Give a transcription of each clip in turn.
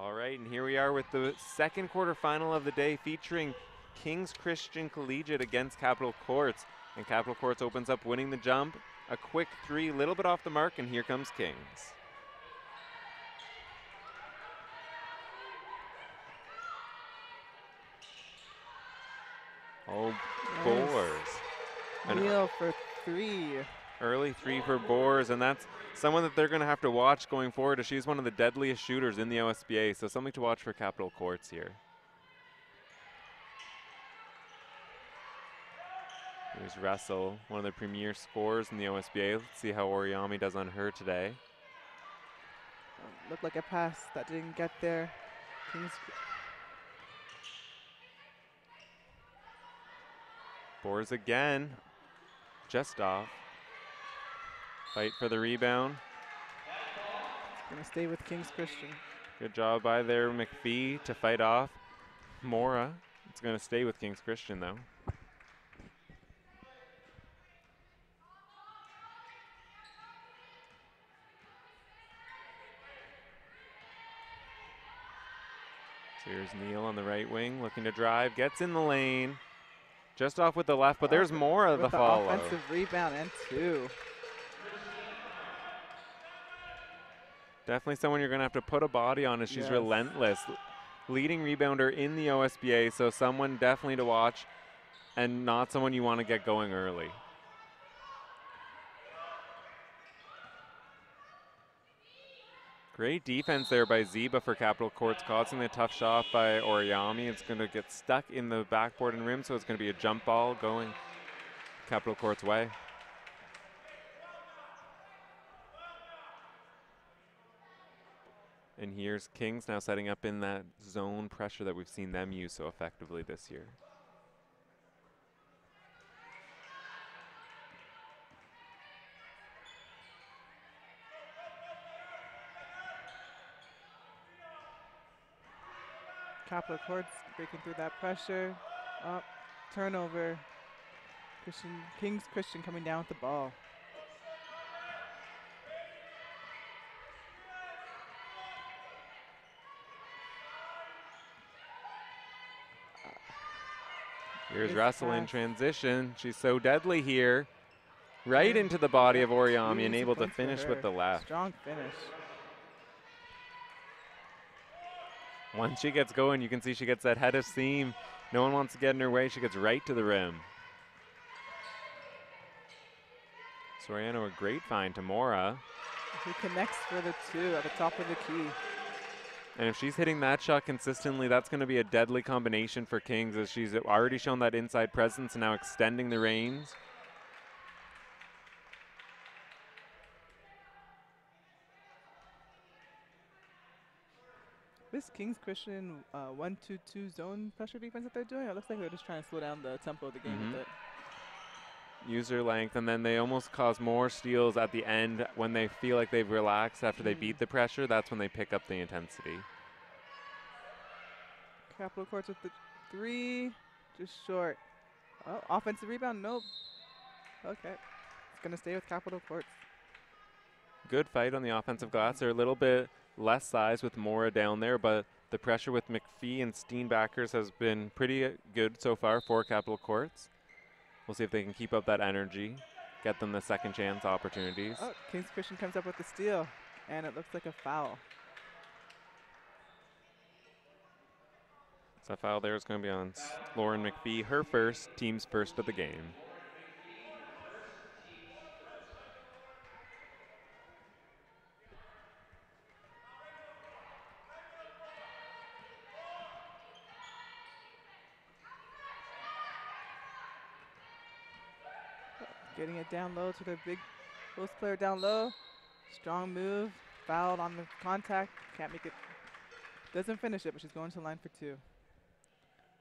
All right, and here we are with the second quarterfinal of the day featuring King's Christian Collegiate against Capital Courts. And Capital Courts opens up winning the jump. A quick three, a little bit off the mark, and here comes Kings. Oh, nice. Boers. Neil for three. Early three for Boers, and that's someone that they're going to have to watch going forward, as she's one of the deadliest shooters in the OSBA, so something to watch for Capital Courts here. Here's Russell, one of the premier scorers in the OSBA. Let's see how Origami does on her today. Looked like a pass that didn't get there. Kings. Boers again, just off. Fight for the rebound. Gonna stay with King's Christian. Good job by there, McPhee, to fight off Mora. It's gonna stay with King's Christian though. So here's Neil on the right wing, looking to drive, gets in the lane. Just off with the left, but there's Mora the follow. Offensive rebound and two. Definitely someone you're going to have to put a body on, as she's relentless. Leading rebounder in the OSBA, so someone definitely to watch and not someone you want to get going early. Great defense there by Zeba for Capital Courts, causing the tough shot by Origami. It's going to get stuck in the backboard and rim, so it's going to be a jump ball going Capital Courts' way. And here's Kings now setting up in that zone pressure that we've seen them use so effectively this year. Capital Courts breaking through that pressure. Up, turnover. King's Christian coming down with the ball. Here's Russell in transition. She's so deadly here. Right into the body of Origami and able to finish with the left. Strong finish. Once she gets going, you can see she gets that head of steam. No one wants to get in her way. She gets right to the rim. Soriano, a great find to Mora. He connects for the two at the top of the key. And if she's hitting that shot consistently, that's going to be a deadly combination for Kings, as she's already shown that inside presence and now extending the range. This Kings Christian 1-2-2 zone pressure defense that they're doing, it looks like they're just trying to slow down the tempo of the game with it. User length, and then they almost cause more steals at the end when they feel like they've relaxed after they beat the pressure. That's when they pick up the intensity. Capital Courts with the three, just short. Oh, offensive rebound, nope. Okay, it's gonna stay with Capital Courts. Good fight on the offensive glass. They're a little bit less size with Mora down there, but the pressure with McPhee and Steenbackers has been pretty good so far for Capital Courts. We'll see if they can keep up that energy, get them the second chance opportunities. Oh, Kings Christian comes up with the steal, and it looks like a foul. So that foul there is going to be on Lauren McPhee, her first, team's first of the game. Getting it down low to their big post player down low. Strong move, fouled on the contact, can't make it. Doesn't finish it, but she's going to the line for two.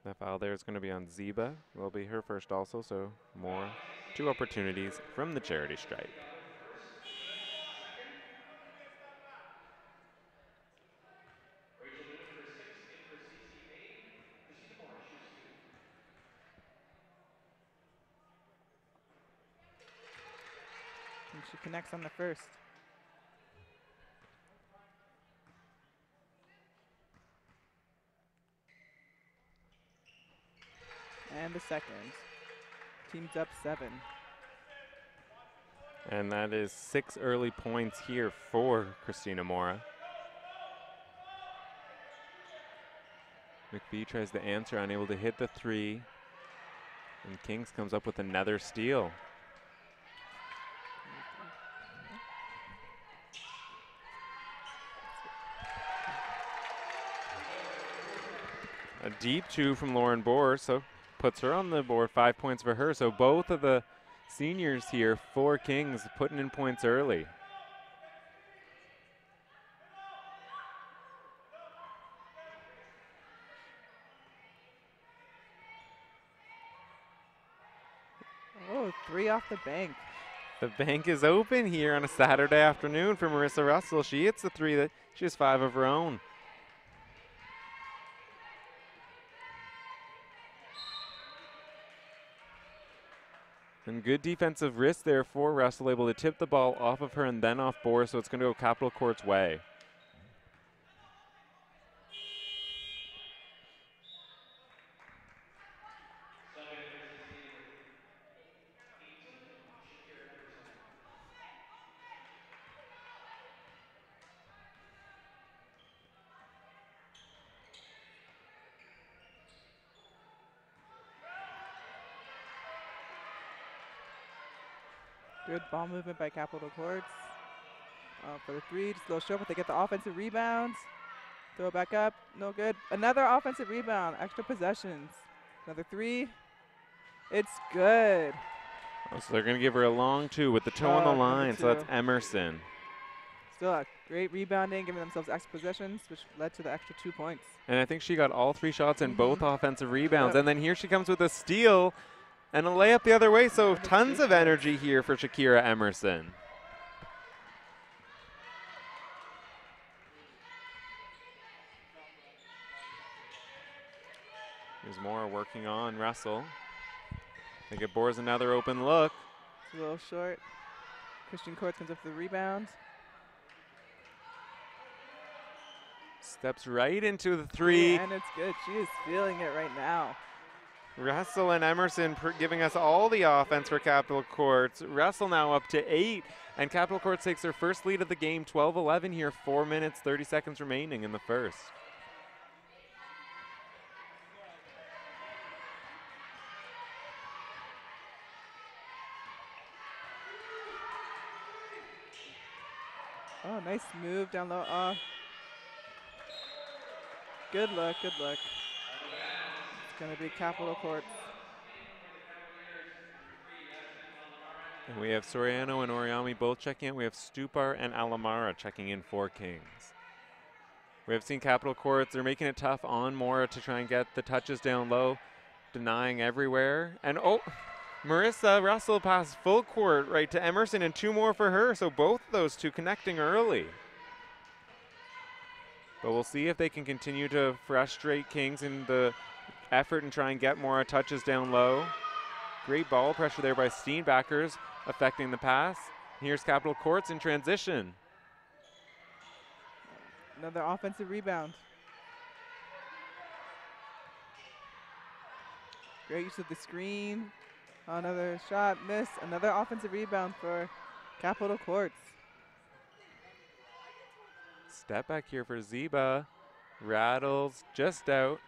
That foul there is going to be on Zeba. Will be her first also, so more. Two opportunities from the charity stripe. And she connects on the first. And the second. Team's up 7. And that is 6 early points here for Christina Mora. McPhee tries to answer, unable to hit the 3. And Kings comes up with another steal. A deep 2 from Lauren Bohr, so puts her on the board. 5 points for her. So both of the seniors here for Kings putting in points early. Oh, 3 off the bank. The bank is open here on a Saturday afternoon for Marissa Russell. She hits the 3 that she has 5 of her own. And good defensive wrist there for Russell, able to tip the ball off of her and then off Bohr, so it's going to go Capital Court's way. Good ball movement by Capital Courts. For the 3, just a little short, but they get the offensive rebounds. Throw it back up, no good. Another offensive rebound, extra possessions. Another 3, it's good. Oh, so they're going to give her a long 2 with the toe on the number line, so that's 2. Emerson. Still a great rebounding, giving themselves extra possessions, which led to the extra 2 points. And I think she got all 3 shots and both offensive rebounds. Yep. And then here she comes with a steal and a layup the other way, so tons of energy here for Shakira Emerson. Here's Mora working on Russell. They get Bohr's another open look. It's a little short. Christian Courts comes up for the rebound. Steps right into the 3. And it's good. She is feeling it right now. Russell and Emerson giving us all the offense for Capital Courts. Russell now up to 8, and Capital Courts takes their first lead of the game, 12-11 here, 4 minutes, 30 seconds remaining in the first. Oh, nice move down low. Good look, good look. It's going to be Capital Courts. And we have Soriano and Oriami both checking in. We have Stupar and Alamara checking in for Kings. We have seen Capital Courts. They're making it tough on Mora to try and get the touches down low, denying everywhere. And oh, Marissa Russell passed full court right to Emerson, and 2 more for her. So both of those 2 connecting early. But we'll see if they can continue to frustrate Kings in the effort and try and get more touches down low. Great ball pressure there by Steenbackers affecting the pass. Here's Capital Courts in transition. Another offensive rebound. Great use of the screen. Another shot, miss. Another offensive rebound for Capital Courts. Step back here for Zeba. Rattles just out.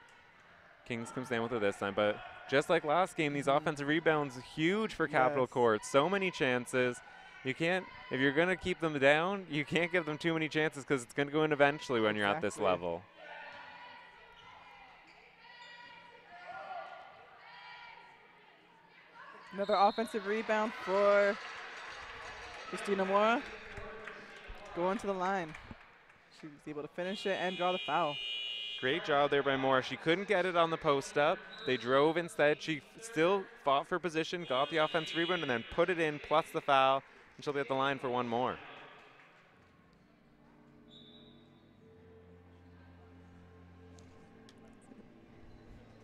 Kings comes down with it this time, but just like last game, these offensive rebounds huge for Capital Courts. So many chances. You can't, if you're going to keep them down, you can't give them too many chances because it's going to go in eventually when you're at this level. Another offensive rebound for Christina Mora. Going to the line. She was able to finish it and draw the foul. Great job there by Mora. She couldn't get it on the post up. They drove instead. She still fought for position, got the offensive rebound, and then put it in plus the foul. And she'll be at the line for 1 more.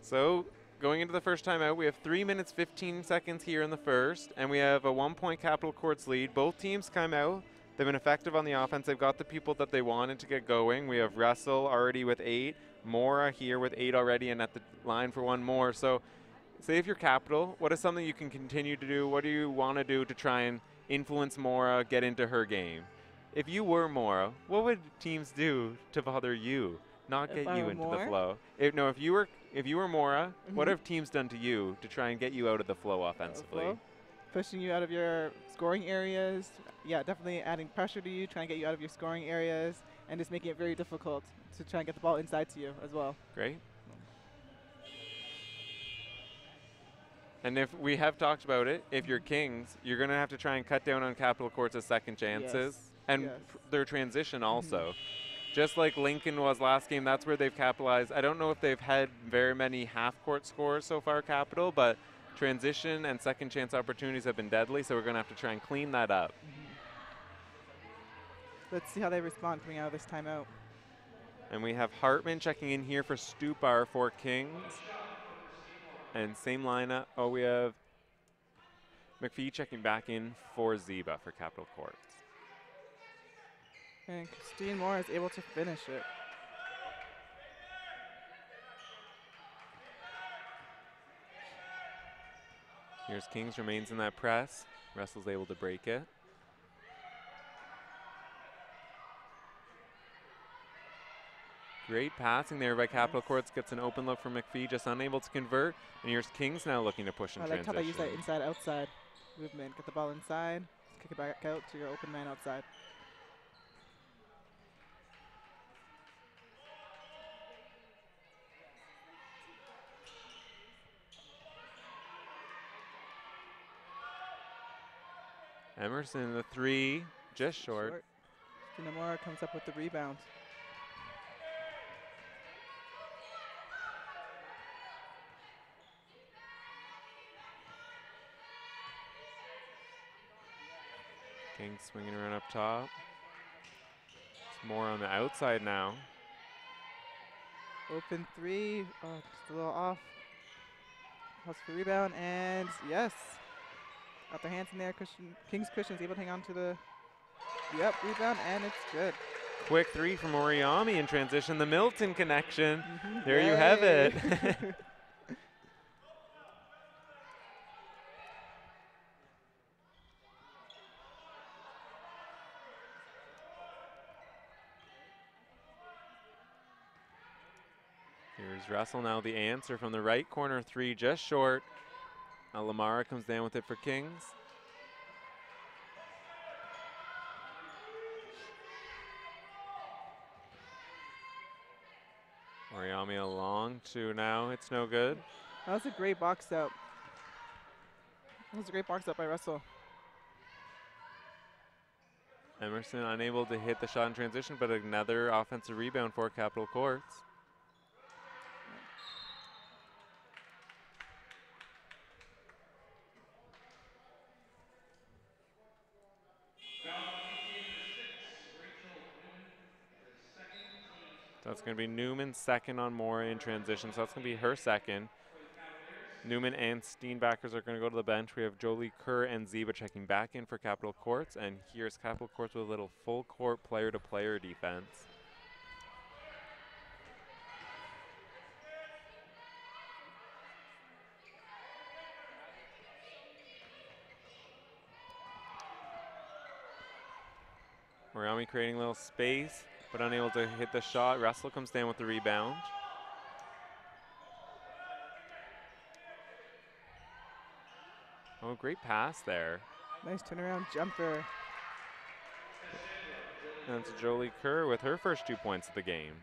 So going into the first timeout, we have 3 minutes, 15 seconds here in the first, and we have a 1-point Capital Courts lead. Both teams come out. They've been effective on the offense. They've got the people that they wanted to get going. We have Russell already with 8, Mora here with 8 already and at the line for 1 more. So say if you're Capital, what is something you can continue to do? What do you want to do to try and influence Mora, get into her game? If you were Mora, what would teams do to bother you, not If get I you were into the more, flow? If you were Mora, what mm-hmm. have teams done to you to try and get you out of the flow offensively? Flow, pushing you out of your scoring areas. Yeah, definitely adding pressure to you, trying to get you out of your scoring areas, and just making it very difficult to try and get the ball inside to you as well. Great. And if we have talked about it, if you're Kings, you're going to have to try and cut down on Capital Courts' second chances Yes. and Yes. their transition Mm-hmm. also. Just like Lincoln was last game, that's where they've capitalized. I don't know if they've had very many half-court scores so far, Capital, but transition and second chance opportunities have been deadly, so we're going to have to try and clean that up. Mm-hmm. Let's see how they respond coming out of this timeout. And we have Hartman checking in here for Stupar for Kings. And same lineup. Oh, we have McPhee checking back in for Ziba for Capital Courts. And Christine Moore is able to finish it. Here's Kings, remains in that press. Russell's able to break it. Great passing there by Capital Courts. Gets an open look from McPhee, just unable to convert. And here's Kings now looking to push in I like transition. how they use that inside-outside movement. Get the ball inside, kick it back out to your open man outside. Emerson, the three, just short. Dinamora comes up with the rebound. Kings swinging around up top. It's more on the outside now. Open three, just a little off. Pass for rebound, and yes. Got their hands in there. Kings Christian's able to hang on to the rebound, and it's good. Quick three from Oriami in transition. The Milton connection. Mm-hmm. There you have it. Here's Russell now, the answer from the right corner three, just short. Lamara comes down with it for Kings. Oriami along to now, it's no good. That was a great box out. That was a great box out by Russell. Emerson unable to hit the shot in transition, but another offensive rebound for Capital Courts. So it's going to be Newman second on Mora in transition, so that's going to be her second. Newman and Steenbackers are going to go to the bench. We have Jolie Kerr and Ziba checking back in for Capital Courts, and here's Capital Courts with a little full court player-to-player defense. Oriami creating a little space, but unable to hit the shot. Russell comes down with the rebound. Oh, great pass there. Nice turnaround jumper. And it's Jolie Kerr with her first 2 points of the game.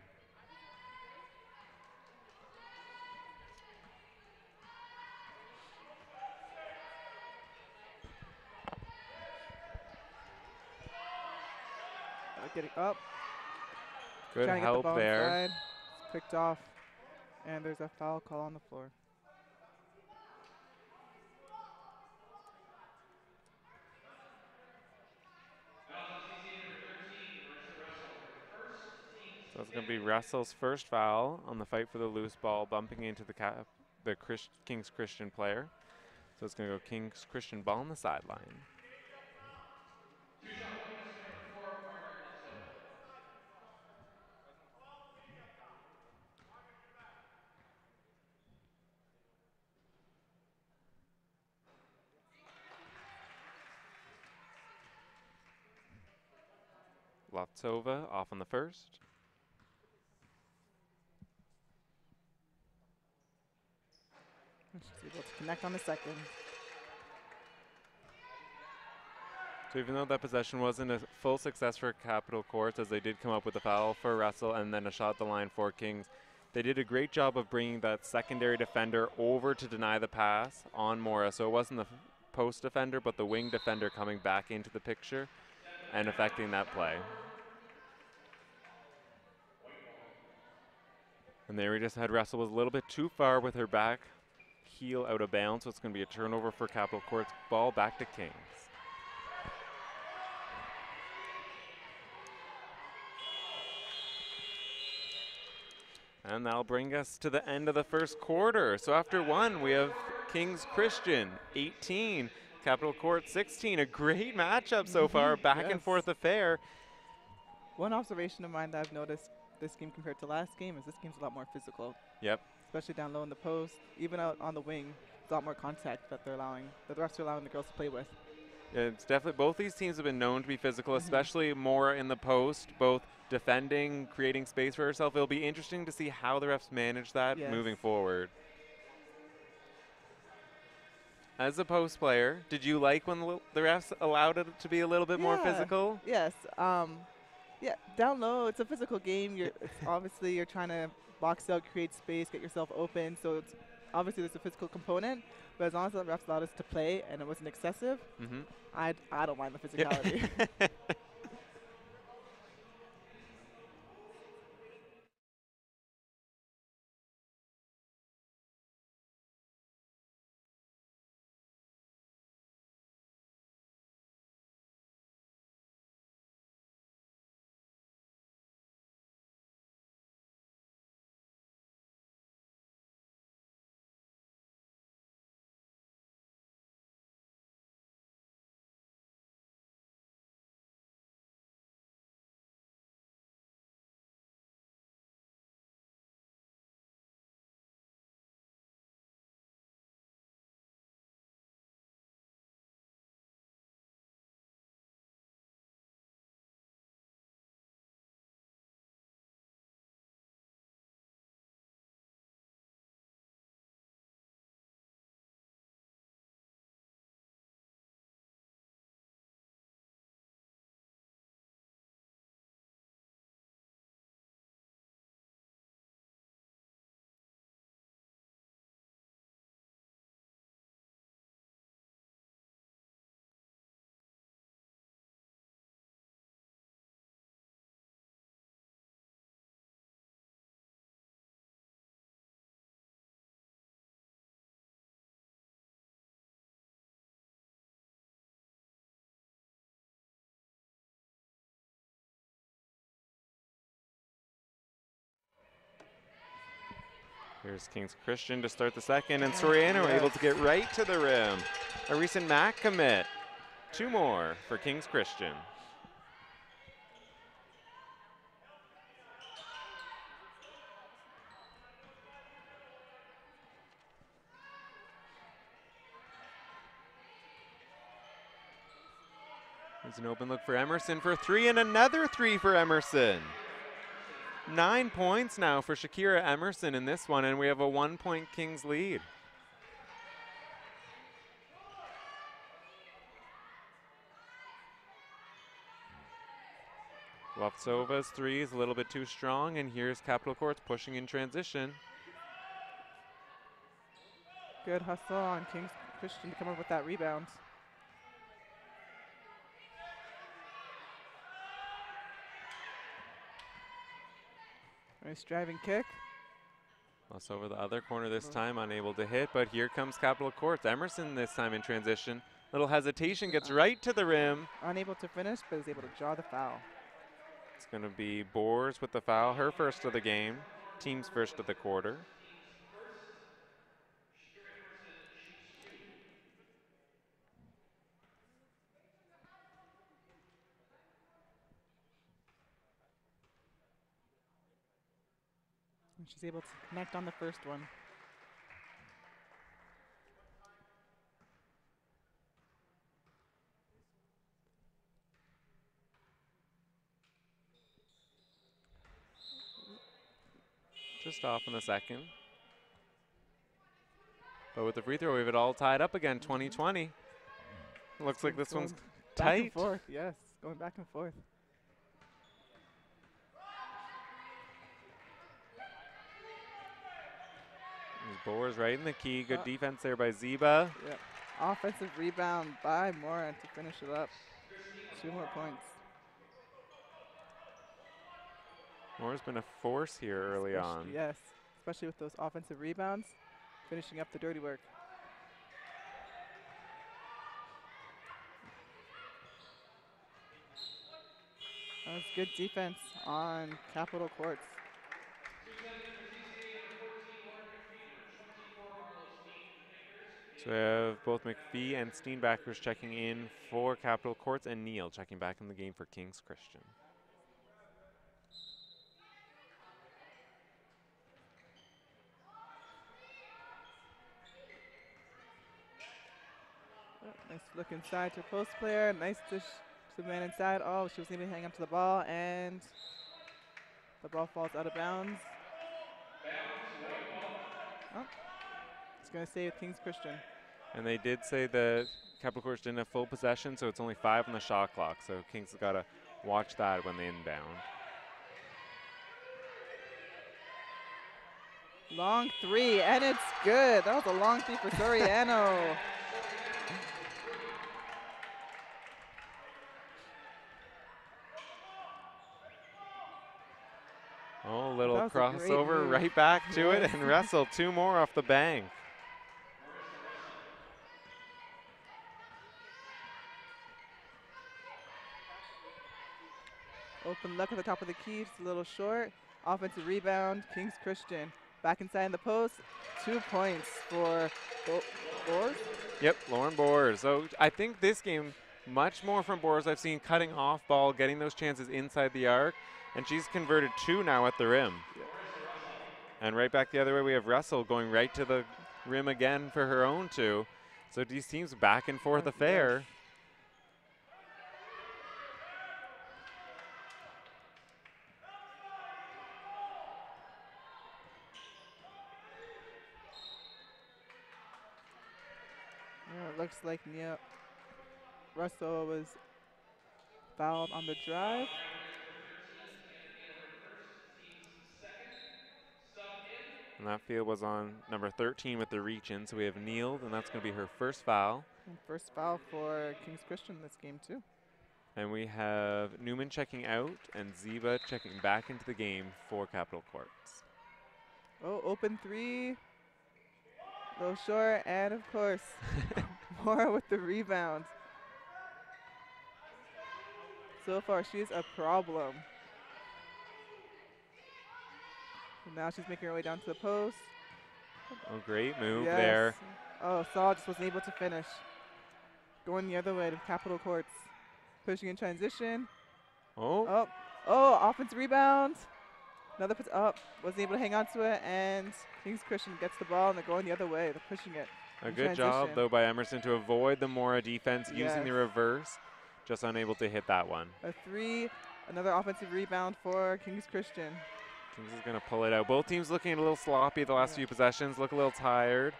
Getting up. Good Trying to help get the ball there. inside. It's picked off. And there's a foul call on the floor. So it's going to be Russell's first foul on the fight for the loose ball, bumping into the Kings Christian player. So it's going to go Kings Christian ball on the sideline. Lovtsova off on the first. She's able to connect on the second. So even though that possession wasn't a full success for Capital Courts, as they did come up with a foul for Russell and then a shot at the line for Kings, they did a great job of bringing that secondary defender over to deny the pass on Mora. So it wasn't the post defender, but the wing defender coming back into the picture and affecting that play. And there we just had Russell was a little bit too far with her back heel out of bounds, so it's going to be a turnover for Capital Courts. Ball back to Kings. And that'll bring us to the end of the first quarter. So after one, we have Kings Christian 18, Capital Court 16. A great matchup so far, back and forth affair. One observation of mine that I've noticed this game compared to last game is this game's a lot more physical. Yep. Especially down low in the post, even out on the wing, it's a lot more contact that the refs are allowing the girls to play with. Yeah, it's definitely, both these teams have been known to be physical, especially more in the post, both defending, creating space for herself. It'll be interesting to see how the refs manage that moving forward. As a post player, did you like when the refs allowed it to be a little bit more physical? Yes. Yeah, down low, it's a physical game. Obviously you're trying to box out, create space, get yourself open. So it's obviously there's a physical component, but as long as the refs allowed us to play and it wasn't excessive, I don't mind the physicality. Here's Kings Christian to start the second, and Soriano able to get right to the rim. A recent MAC commit. 2 more for Kings Christian. There's an open look for Emerson for 3, and another 3 for Emerson. 9 points now for Shakira Emerson in this one, and we have a 1-point Kings lead. Lovtsova's 3 is a little bit too strong, and here's Capital Courts pushing in transition. Good hustle on Kings Christian to come up with that rebound. Nice driving kick. Plus over the other corner this time, unable to hit, but here comes Capital Courts. Emerson this time in transition. Little hesitation, gets right to the rim. Unable to finish, but is able to draw the foul. It's going to be Boers with the foul, her first of the game, team's first of the quarter. And she's able to connect on the first one. Just off in the second. But with the free throw, we have it all tied up again, 20-20. Looks like this one's back tight. and forth, yes, going back and forth. Boers right in the key. Good defense there by Zeba. Yep. Offensive rebound by Moran to finish it up. 2 more points. Moore's been a force here early on. Yes, especially with those offensive rebounds, finishing up the dirty work. That was good defense on Capitol Courts. So we have both McPhee and Steenbackers checking in for Capitol Courts, and Neal checking back in the game for Kings Christian. Nice look inside to post player. Nice dish to the man inside. Oh, she was able to hang on to the ball, and the ball falls out of bounds. Oh, it's going to stay with Kings Christian. And they did say that Capitol Courts didn't have full possession, so it's only 5 on the shot clock. So Kings have got to watch that when they inbound. Long three, and it's good. That was a long three for Soriano. Oh, a little crossover right back to it, and Russell 2 more off the bank. Open look at the top of the key, just a little short. Offensive rebound, Kings Christian. Back inside the post, 2 points for Boers. Yep, Lauren Boers. So I think this game, much more from Boers. I've seen cutting off ball, getting those chances inside the arc, and she's converted 2 now at the rim. Yep. And right back the other way, we have Russell going right to the rim again for her own 2. So these teams back and forth affair. Yes. Yeah, it looks like Russell was fouled on the drive. And that field was on number 13 with the reach in, so we have Neal, and that's going to be her first foul. And first foul for Kings Christian this game too. And we have Newman checking out and Zeba checking back into the game for Capitol Courts. Oh, open three. Low short, and of course, Mora with the rebound. So far, she's a problem. And now she's making her way down to the post. Oh, great move there. Oh, Saul just wasn't able to finish. Going the other way to Capitol Courts. Pushing in transition. Oh. Offensive rebound. Another wasn't able to hang on to it, and Kings Christian gets the ball, and they're going the other way. They're pushing it. A good job, though, by Emerson to avoid the Mora defense using the reverse. Just unable to hit that one. A three, another offensive rebound for Kings Christian. Kings is going to pull it out. Both teams looking a little sloppy the last few possessions, look a little tired.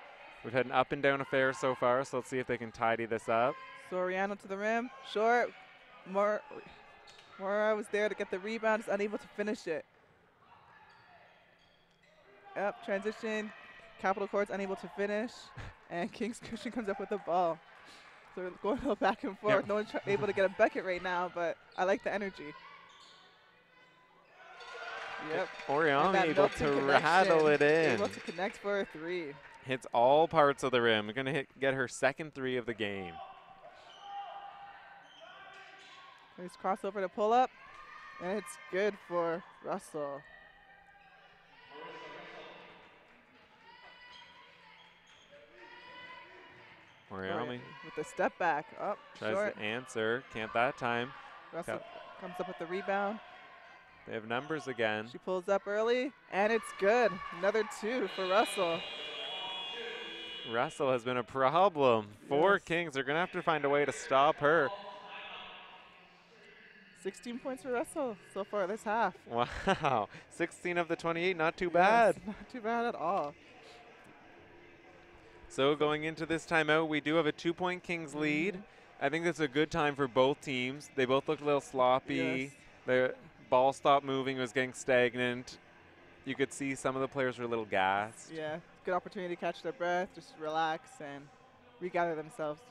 We've had an up and down affair so far, so let's see if they can tidy this up. Soriano to the rim, short. Mora was there to get the rebound, is unable to finish it. Up, transition, Capitol Courts unable to finish, and Kings Christian comes up with the ball. So we're going a little back and forth. Yep. No one's able to get a bucket right now, but I like the energy. Yep. Oriami able to rattle it in. Able to connect for a three. Hits all parts of the rim. We're going to get her second 3 of the game. Nice crossover to pull up, and it's good for Russell. Oriami with the step back up. tries short. to answer. Can't that time. Russell comes up with the rebound. They have numbers again. She pulls up early, and it's good. Another 2 for Russell. Russell has been a problem for Kings. They're going to have to find a way to stop her. 16 points for Russell so far this half. Wow, 16 of the 28, not too Yes, bad. not too bad at all. So going into this timeout, we do have a 2-point Kings lead. I think that's a good time for both teams. They both looked a little sloppy. Yes. The ball stopped moving, it was getting stagnant. You could see some of the players were a little gassed. Yeah, good opportunity to catch their breath, just relax and regather themselves.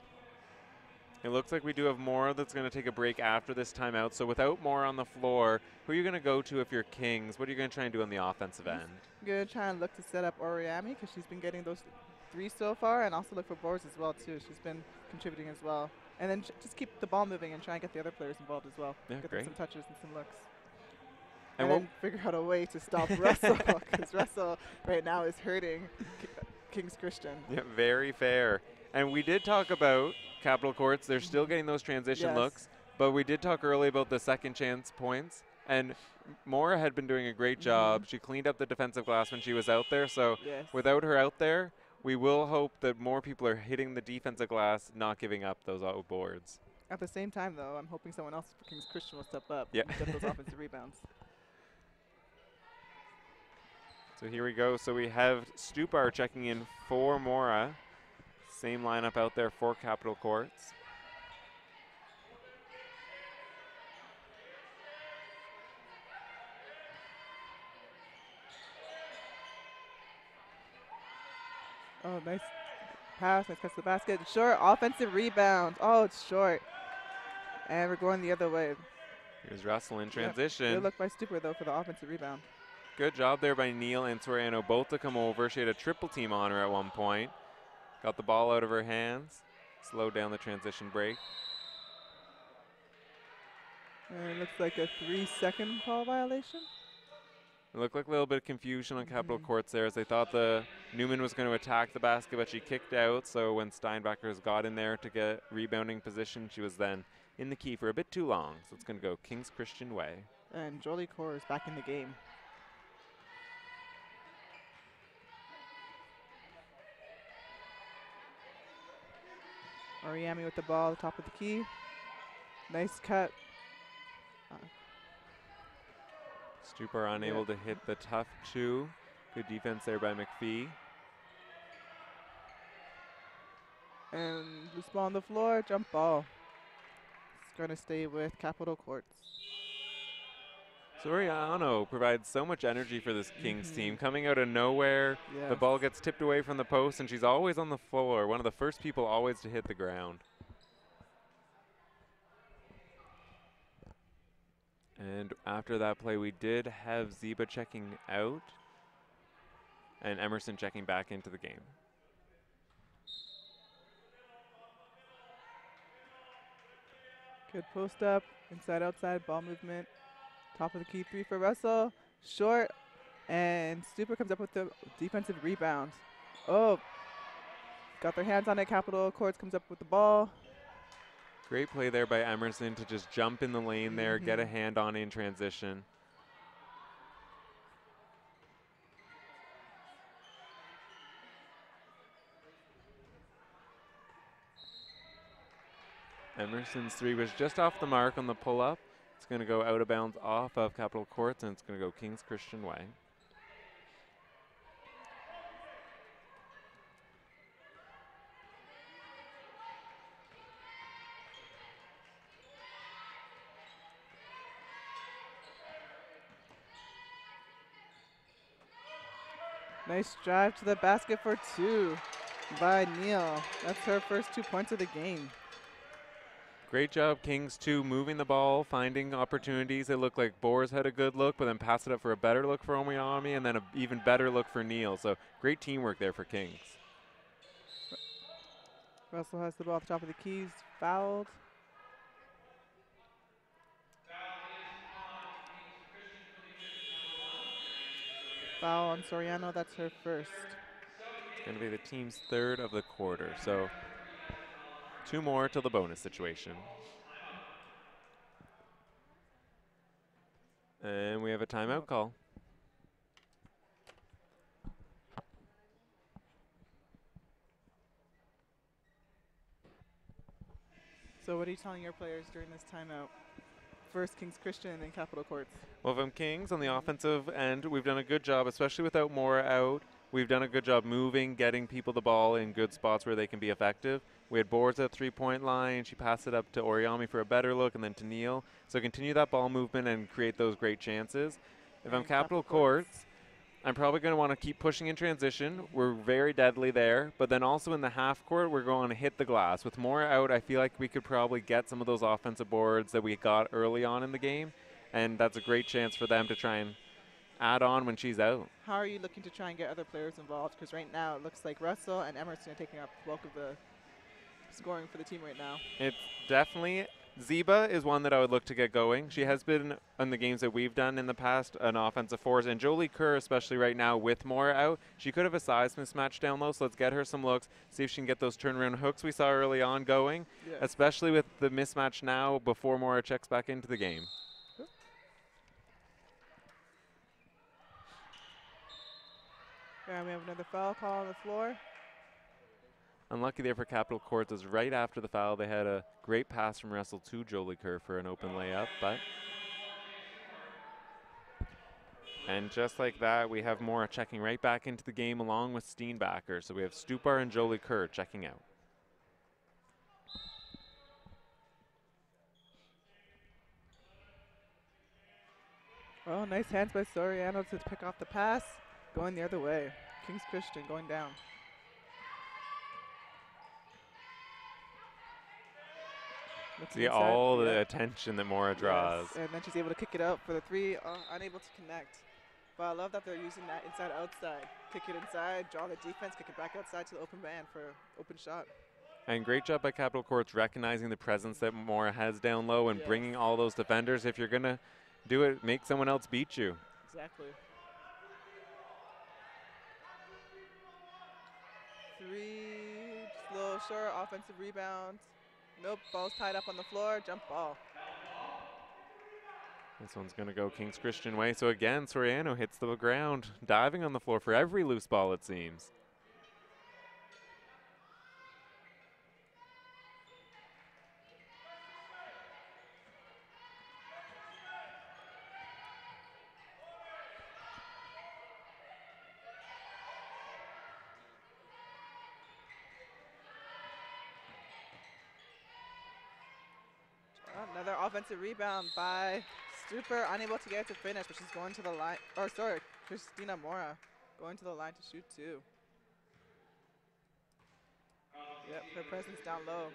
It looks like we do have Mora that's going to take a break after this timeout. So without Mora on the floor, who are you going to go to if you're Kings? What are you going to try and do on the offensive end? I'm going to try and look to set up Oriami because she's been getting those 3 so far, and also look for boards as well too. She's been contributing as well. And then just keep the ball moving and try and get the other players involved as well. Yeah, Get great. them some touches and some looks. And then figure out a way to stop Russell because Russell right now is hurting Kings Christian. Yeah, very fair. And we did talk about Capital Courts. They're still getting those transition looks, but we did talk early about the second chance points. And Mora had been doing a great job. She cleaned up the defensive glass when she was out there. So without her out there, we will hope that more people are hitting the defensive glass, not giving up those out boards. At the same time, though, I'm hoping someone else for Kings Christian will step up and get those offensive rebounds. So here we go. So we have Stupar checking in for Mora. Same lineup out there for Capital Courts. Oh, nice pass. Nice catch the basket. Short offensive rebound. Oh, it's short. And we're going the other way. Here's Russell in transition. Good look by Stupar, though, for the offensive rebound. Good job there by Neal and Soriano both to come over. She had a triple team on her at one point. Got the ball out of her hands. Slowed down the transition break. And it looks like a 3-second call violation. It looked like a little bit of confusion on Capital Courts there as they thought the Newman was going to attack the basket, but she kicked out. So when Steinbachers got in there to get rebounding position, she was then in the key for a bit too long. So it's going to go Kings Christian way. And Jolie Core is back in the game. Oriami with the ball, top of the key. Nice cut. Stupar unable to hit the tough 2. Good defense there by McPhee. And loose ball on the floor, jump ball. It's going to stay with Capital Courts. Soriano provides so much energy for this Kings team. Coming out of nowhere, the ball gets tipped away from the post, and she's always on the floor. One of the first people always to hit the ground. And after that play, we did have Zeba checking out and Emerson checking back into the game. Good post up, inside, outside, ball movement. Top of the key 3 for Russell. Short, and Stupar comes up with the defensive rebound. Oh, got their hands on it. Capital Courts comes up with the ball. Great play there by Emerson to just jump in the lane there, get a hand on in transition. Emerson's 3 was just off the mark on the pull-up. It's going to go out of bounds off of Capital Courts, and it's going to go Kings Christian way. Nice drive to the basket for 2 by Neal. That's her first 2 points of the game. Great job, Kings 2, moving the ball, finding opportunities. It looked like Boers had a good look, but then passed it up for a better look for Omiami, and then an even better look for Neal. So great teamwork there for Kings. Russell has the ball at the top of the keys, fouled. Foul on Soriano, that's her first. It's going to be the team's 3rd of the quarter. So 2 more till the bonus situation. And we have a timeout call. So what are you telling your players during this timeout? first Kings Christian in Capitol Courts? Well, from Kings on the offensive end, we've done a good job, especially without Mora out. We've done a good job moving, getting people the ball in good spots where they can be effective. We had boards at 3-point line. She passed it up to Oriami for a better look and then to Neil. So continue that ball movement and create those great chances. If I'm Capitol Courts, I'm probably going to want to keep pushing in transition. We're very deadly there. But then also in the half court, we're going to hit the glass. With Mora out, I feel like we could probably get some of those offensive boards that we got early on in the game. And that's a great chance for them to try and add on when she's out. How are you looking to try and get other players involved? Because right now it looks like Russell and Emerson are taking up the bulk of the scoring for the team right now. It's definitely, Zeba is one that I would look to get going. She has been in the games that we've done in the past an offensive force. And Jolie Kerr, especially right now with Mora out, she could have a size mismatch down low. So let's get her some looks, see if she can get those turnaround hooks we saw early on going, Yes. especially with the mismatch now before Mora checks back into the game. And we have another foul call on the floor. Unlucky there for Capitol Courts is right after the foul. They had a great pass from Russell to Jolie Kerr for an open layup, but. And just like that, we have Mora checking right back into the game along with Steenbacker. So we have Stupar and Jolie Kerr checking out. Oh, nice hands by Soriano to pick off the pass. Going the other way. Kings Christian going down. See all the attention that Mora draws. Yes. And then she's able to kick it out for the three, unable to connect. But I love that they're using that inside-outside. Kick it inside, draw the defense, kick it back outside to the open man for an open shot. And great job by Capitol Courts recognizing the presence that Mora has down low and bringing all those defenders. If you're going to do it, make someone else beat you. Exactly. Three, slow, short, offensive rebound. Nope, ball's tied up on the floor, jump ball. This one's going to go Kings Christian way. So again, Soriano hits the ground, diving on the floor for every loose ball, it seems. Another offensive rebound by Stupar, unable to get it to finish, but she's going to the line. Or sorry, Christina Mora going to the line to shoot two. Yep, her presence down low.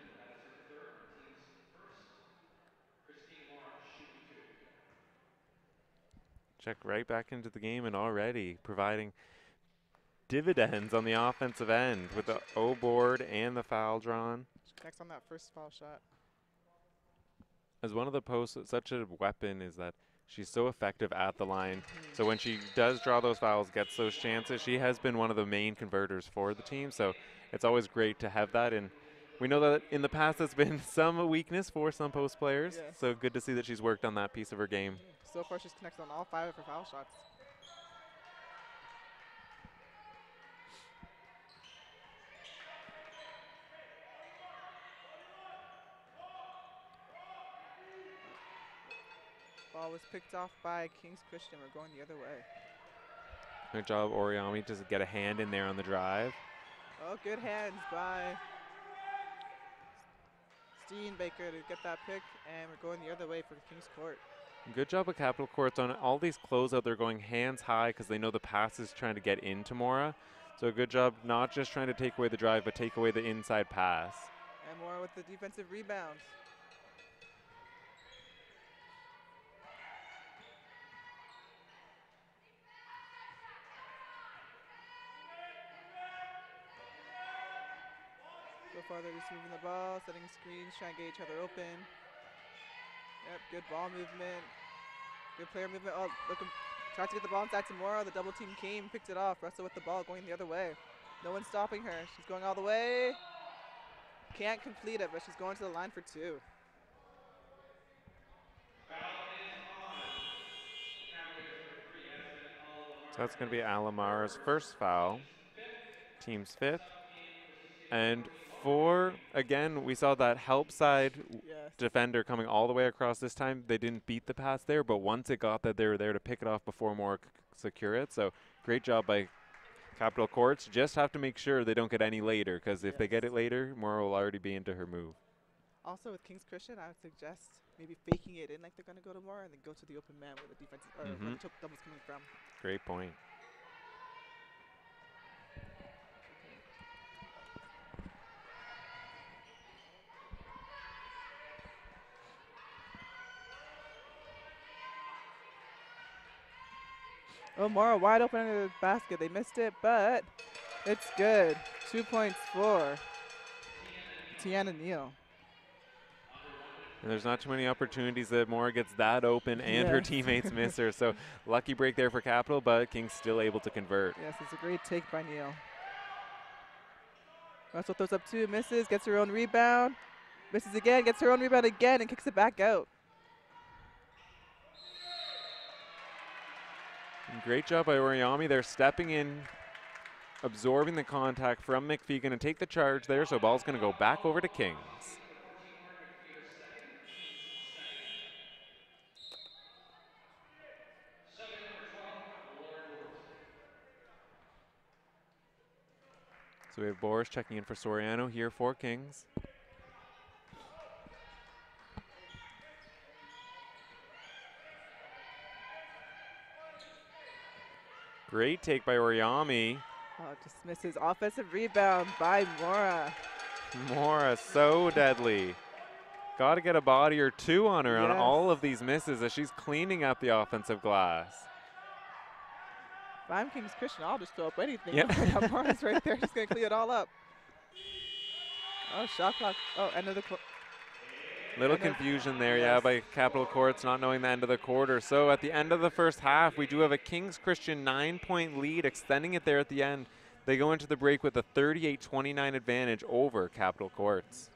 Check right back into the game and already providing dividends on the offensive end with the O board and the foul drawn. She connects on that first foul shot. As one of the posts, such a weapon is that she's so effective at the line. So when she does draw those fouls, gets those chances, she has been one of the main converters for the team. So it's always great to have that. And we know that in the past there's been some weakness for some post players. Yes. So good to see that she's worked on that piece of her game. So far she's connected on all 5 of her foul shots. Ball was picked off by Kings Christian. We're going the other way. Good job, Oriami, to get a hand in there on the drive. Oh, good hands by Steenbaker to get that pick, and we're going the other way for the Kings Court. Good job with Capitol Courts on all these closeout. They're going hands high because they know the pass is trying to get into Mora. So good job not just trying to take away the drive, but take away the inside pass. And Mora with the defensive rebound. So far they're just moving the ball, setting screens, trying to get each other open. Yep, good ball movement. Good player movement. Oh, look, tried to get the ball inside to Mora. The double team came, picked it off. Russell with the ball going the other way. No one's stopping her. She's going all the way. Can't complete it, but she's going to the line for two. So that's going to be Alamara's first foul, team's 5th. And again, we saw that help side Yes. defender coming all the way across this time. They didn't beat the pass there, but once it got that, they were there to pick it off before Mora secure it. So great job by Capital Courts. Just have to make sure they don't get any later, because if they get it later, Mora will already be into her move. Also with King's Christian, I would suggest maybe faking it in like they're going to go to Mora and then go to the open man where the defense or where the choke double's coming from. Great point. Oh, Mora wide open under the basket. They missed it, but it's good. 2 points for Tiana Neal. And there's not too many opportunities that Mora gets that open and her teammates miss her. So lucky break there for Capital, but King's still able to convert. Yes, it's a great take by Neal. Russell throws up 2, misses, gets her own rebound. Misses again, gets her own rebound again, and kicks it back out. And great job by Oriyami. They're stepping in, absorbing the contact from McPhee. Going to take the charge there, so ball's going to go back over to Kings. So we have Boris checking in for Soriano here for Kings. Great take by Oriyami. Oh, just misses. Offensive rebound by Mora. Mora, so deadly. Got to get a body or 2 on her on all of these misses as she's cleaning up the offensive glass. If I'm King's Christian, I'll just throw up anything. Yep. Oh, Mora's right there, just going to clean it all up. Oh, shot clock. Oh, end of the Little confusion there, yeah, by Capital Courts not knowing the end of the quarter. So at the end of the first half, we do have a Kings Christian 9-point lead, extending it there at the end. They go into the break with a 38-29 advantage over Capital Courts.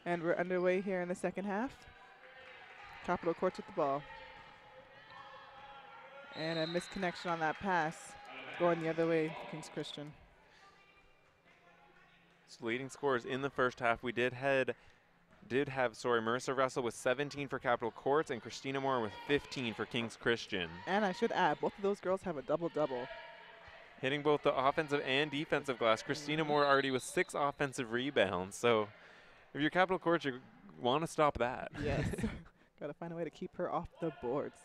And we're underway here in the second half. Capitol Courts with the ball. And a misconnection on that pass, going the other way for Kings Christian. So leading scorers in the first half, we did have Marissa Russell with 17 for Capitol Courts and Christina Moore with 15 for Kings Christian. And I should add, both of those girls have a double-double. Hitting both the offensive and defensive glass. Christina Moore already with 6 offensive rebounds. So if you're Capitol Courts, you want to stop that. Yes. Got to find a way to keep her off the boards.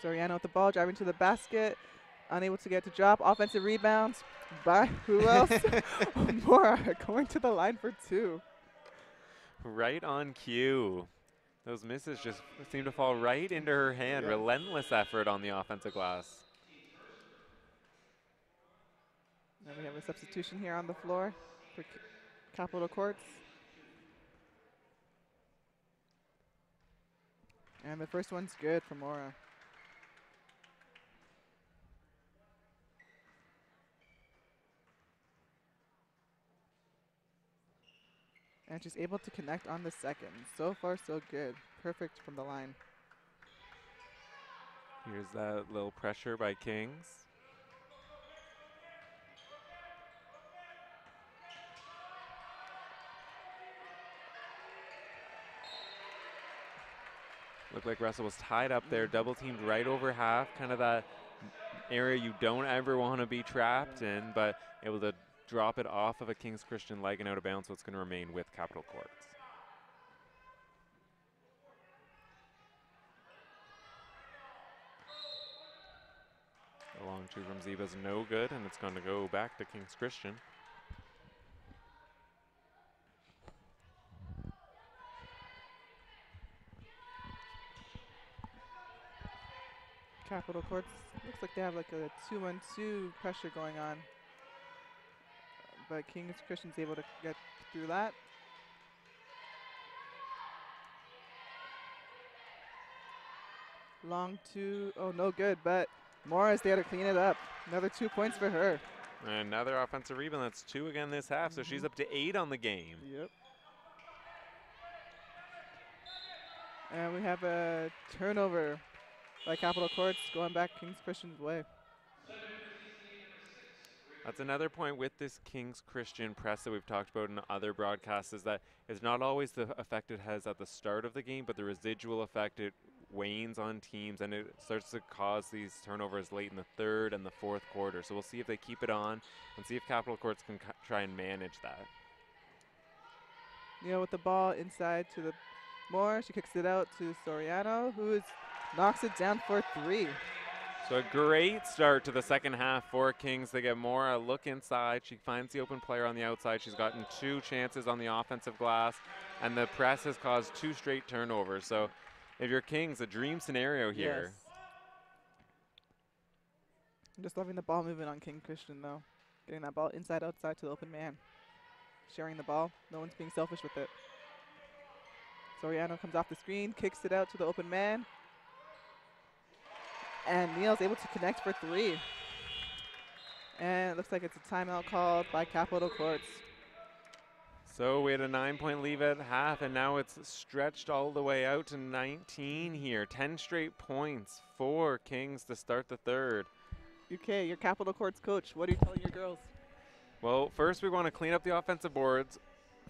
Soriano with the ball, driving to the basket, unable to get to drop. Offensive rebounds by who else? Mora going to the line for 2. Right on cue. Those misses just seem to fall right into her hand. Yeah. Relentless effort on the offensive glass. Now we have a substitution here on the floor for Capitol Courts. And the first one's good for Mora. And she's able to connect on the second. So far, so good. Perfect from the line. Here's that little pressure by Kings. Looked like Russell was tied up there, double teamed right over half, kind of that area you don't ever want to be trapped in, but able to drop it off of a Kings Christian leg and out of bounds, so it's going to remain with Capitol Courts. The long 2 from Ziba's no good, and it's going to go back to Kings Christian. Capitol Courts, looks like they have like a 2-on-2 pressure going on. But Kings Christian's able to get through that. Long 2, oh no good, but Morris there to clean it up. Another 2 points for her. Another offensive rebound, that's 2 again this half, so she's up to 8 on the game. Yep. And we have a turnover by Capitol Courts going back Kings Christian's way. That's another point with this Kings Christian press that we've talked about in other broadcasts, is that it's not always the effect it has at the start of the game, but the residual effect it wanes on teams, and it starts to cause these turnovers late in the 3rd and the 4th quarter. So we'll see if they keep it on and see if Capitol Courts can try and manage that. Neal with the ball inside to the Moore. She kicks it out to Soriano, who knocks it down for 3. So a great start to the second half for Kings. They get Mora a look inside. She finds the open player on the outside. She's gotten 2 chances on the offensive glass, and the press has caused 2 straight turnovers. So if you're Kings, a dream scenario here. Yes. I'm just loving the ball movement on King Christian, though. Getting that ball inside, outside to the open man. Sharing the ball. No one's being selfish with it. Soriano comes off the screen, kicks it out to the open man. And Neal's able to connect for 3. And it looks like it's a timeout called by Capitol Courts. So we had a 9-point lead at half, and now it's stretched all the way out to 19 here. 10 straight points for Kings to start the 3rd. Okay, your Capitol Courts coach, what are you telling your girls? Well, first we want to clean up the offensive boards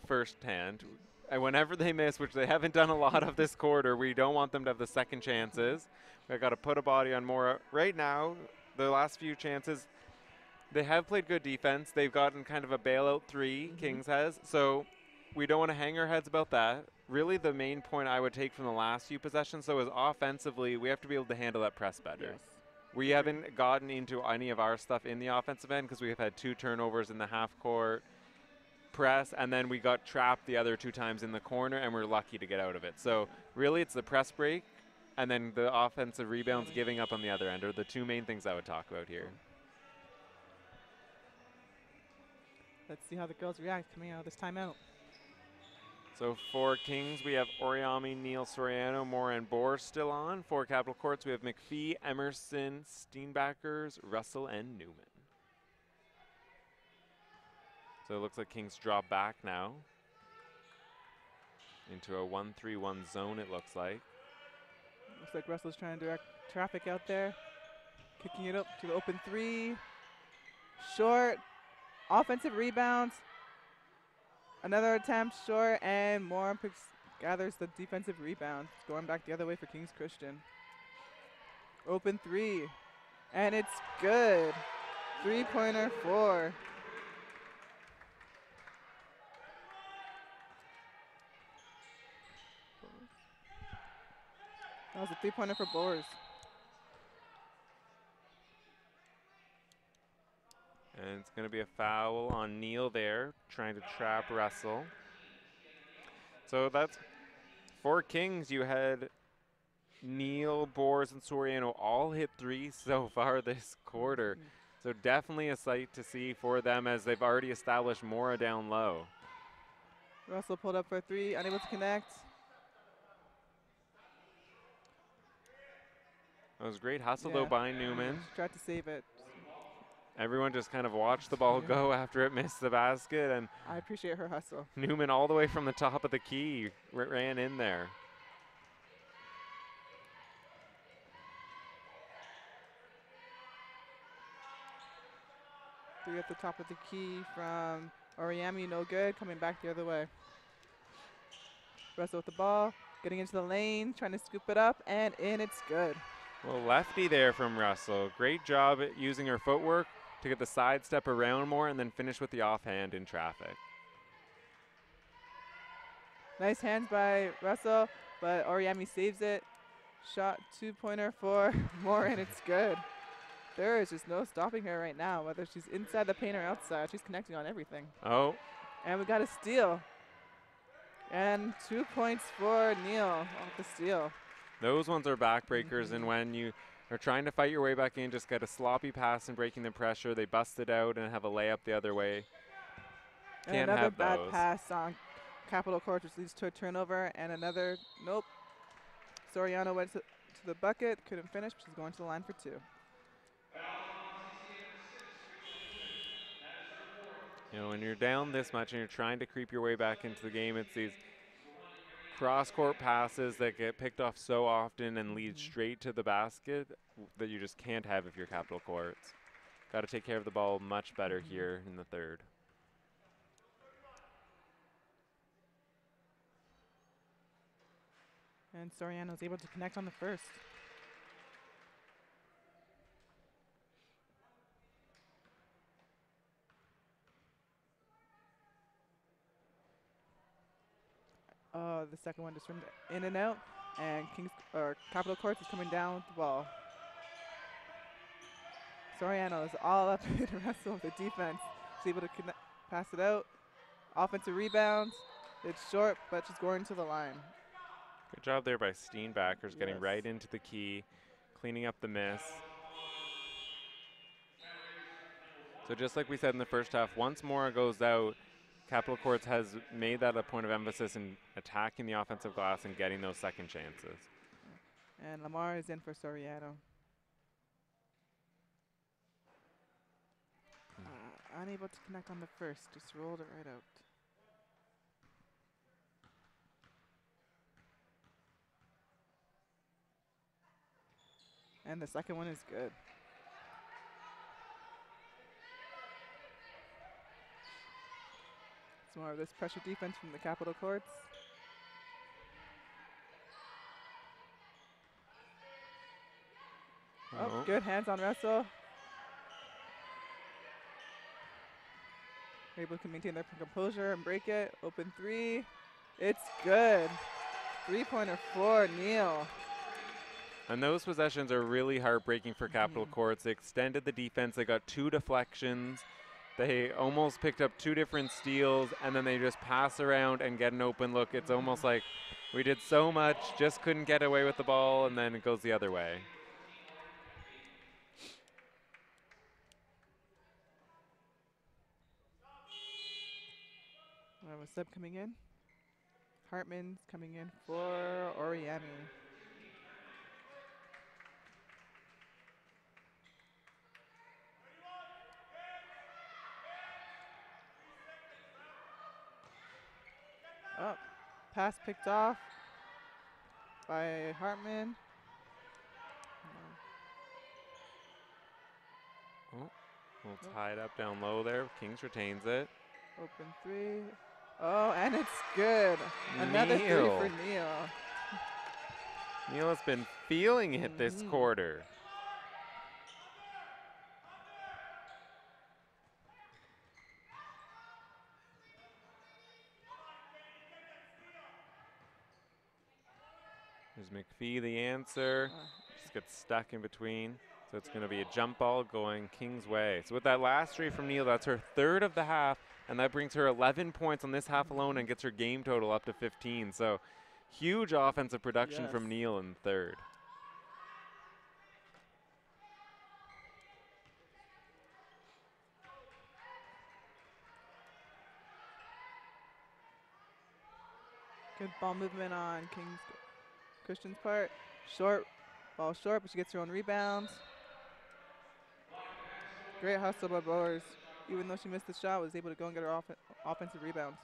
firsthand. And whenever they miss, which they haven't done a lot of this quarter, we don't want them to have the second chances. We've got to put a body on Mora. Right now, the last few chances, they have played good defense. They've gotten kind of a bailout 3, Kings has. So we don't want to hang our heads about that. Really, the main point I would take from the last few possessions, though, is offensively, we have to be able to handle that press better. Yes. We haven't gotten into any of our stuff in the offensive end because we have had 2 turnovers in the half court press, and then we got trapped the other 2 times in the corner, and we're lucky to get out of it. So really, it's the press break and then the offensive rebounds giving up on the other end are the 2 main things I would talk about here. Let's see how the girls react coming out of this timeout. So for Kings, we have Oriami, Neal, Soriano, Moore, and Bohr still on. For Capital Courts, we have McPhee, Emerson, Steenbackers, Russell, and Newman. So it looks like Kings drop back now into a 1-3-1 zone, it looks like. Looks like Russell's trying to direct traffic out there. Kicking it up to the open three. Short. Offensive rebounds. Another attempt short, and Moore gathers the defensive rebound. It's going back the other way for Kings Christian. Open three. And it's good. 3-pointer 4. That was a 3-pointer for Boers. And it's going to be a foul on Neal there, trying to trap Russell. So that's for Kings. You had Neal, Boers, and Soriano all hit threes so far this quarter. So definitely a sight to see for them as they've already established Mora down low. Russell pulled up for a three, unable to connect. That was great hustle though by Newman. Tried to save it. Everyone just kind of watched the ball go after it missed the basket, and I appreciate her hustle. Newman all the way from the top of the key ran in there. Three at the top of the key from Oriami, no good. Coming back the other way. Russell with the ball, getting into the lane, trying to scoop it up, and in, it's good. Well, lefty there from Russell. Great job at using her footwork to get the sidestep around more and then finish with the offhand in traffic. Nice hands by Russell, but Oriami saves it. Shot 2-pointer for Moore, and it's good. There is just no stopping her right now, whether she's inside the paint or outside. She's connecting on everything. Oh. And we got a steal. And 2 points for Neal off the steal. Those ones are backbreakers, and when you are trying to fight your way back in, just get a sloppy pass and breaking the pressure. They bust it out and have a layup the other way. And Can't another have bad those. pass on Capital Court, which leads to a turnover, and another, nope. Soriano went to the bucket, couldn't finish, but she's going to the line for 2. You know, when you're down this much and you're trying to creep your way back into the game, it's these cross-court passes that get picked off so often and lead straight to the basket that you just can't have if you're Capital Courts. Got to take care of the ball much better here in the third. And Soriano was able to connect on the first. The second one just went in and out, and Capital Courts is coming down with the ball. Soriano is all up in the wrestle of the defense. She's able to pass it out. Offensive rebounds. It's short, but she's going to the line. Good job there by Steenbackers, getting right into the key, cleaning up the miss. So just like we said in the first half, once Mora goes out, Capital Courts has made that a point of emphasis in attacking the offensive glass and getting those second chances. And Lamar is in for Soriano. Unable to connect on the first, just rolled it right out. And the second one is good. Some more of this pressure defense from the Capital Courts. Oh, good hands on Russell. Able to maintain their composure and break it. Open three. It's good. 3-pointer for Neal. And those possessions are really heartbreaking for Capital Courts. They extended the defense. They got 2 deflections. They almost picked up 2 different steals, and then they just pass around and get an open look. It's almost like we did so much, just couldn't get away with the ball, and then it goes the other way. We have a sub coming in. Hartman's coming in for Oriami. Oh, pass picked off by Hartman. Oh, we'll tie it up down low there. Kings retains it. Open three. Oh, and it's good. Another three Neil. for Neil. Neil has been feeling it this quarter. There's McPhee, the answer. Just gets stuck in between. So it's going to be a jump ball going King's way. So with that last three from Neil, that's her third of the half, and that brings her 11 points on this half alone and gets her game total up to 15. So huge offensive production from Neil in third. Good ball movement on Christian's part. Short, ball short, but she gets her own rebounds. Great hustle by Bowers. Even though she missed the shot, was able to go and get her offensive rebounds.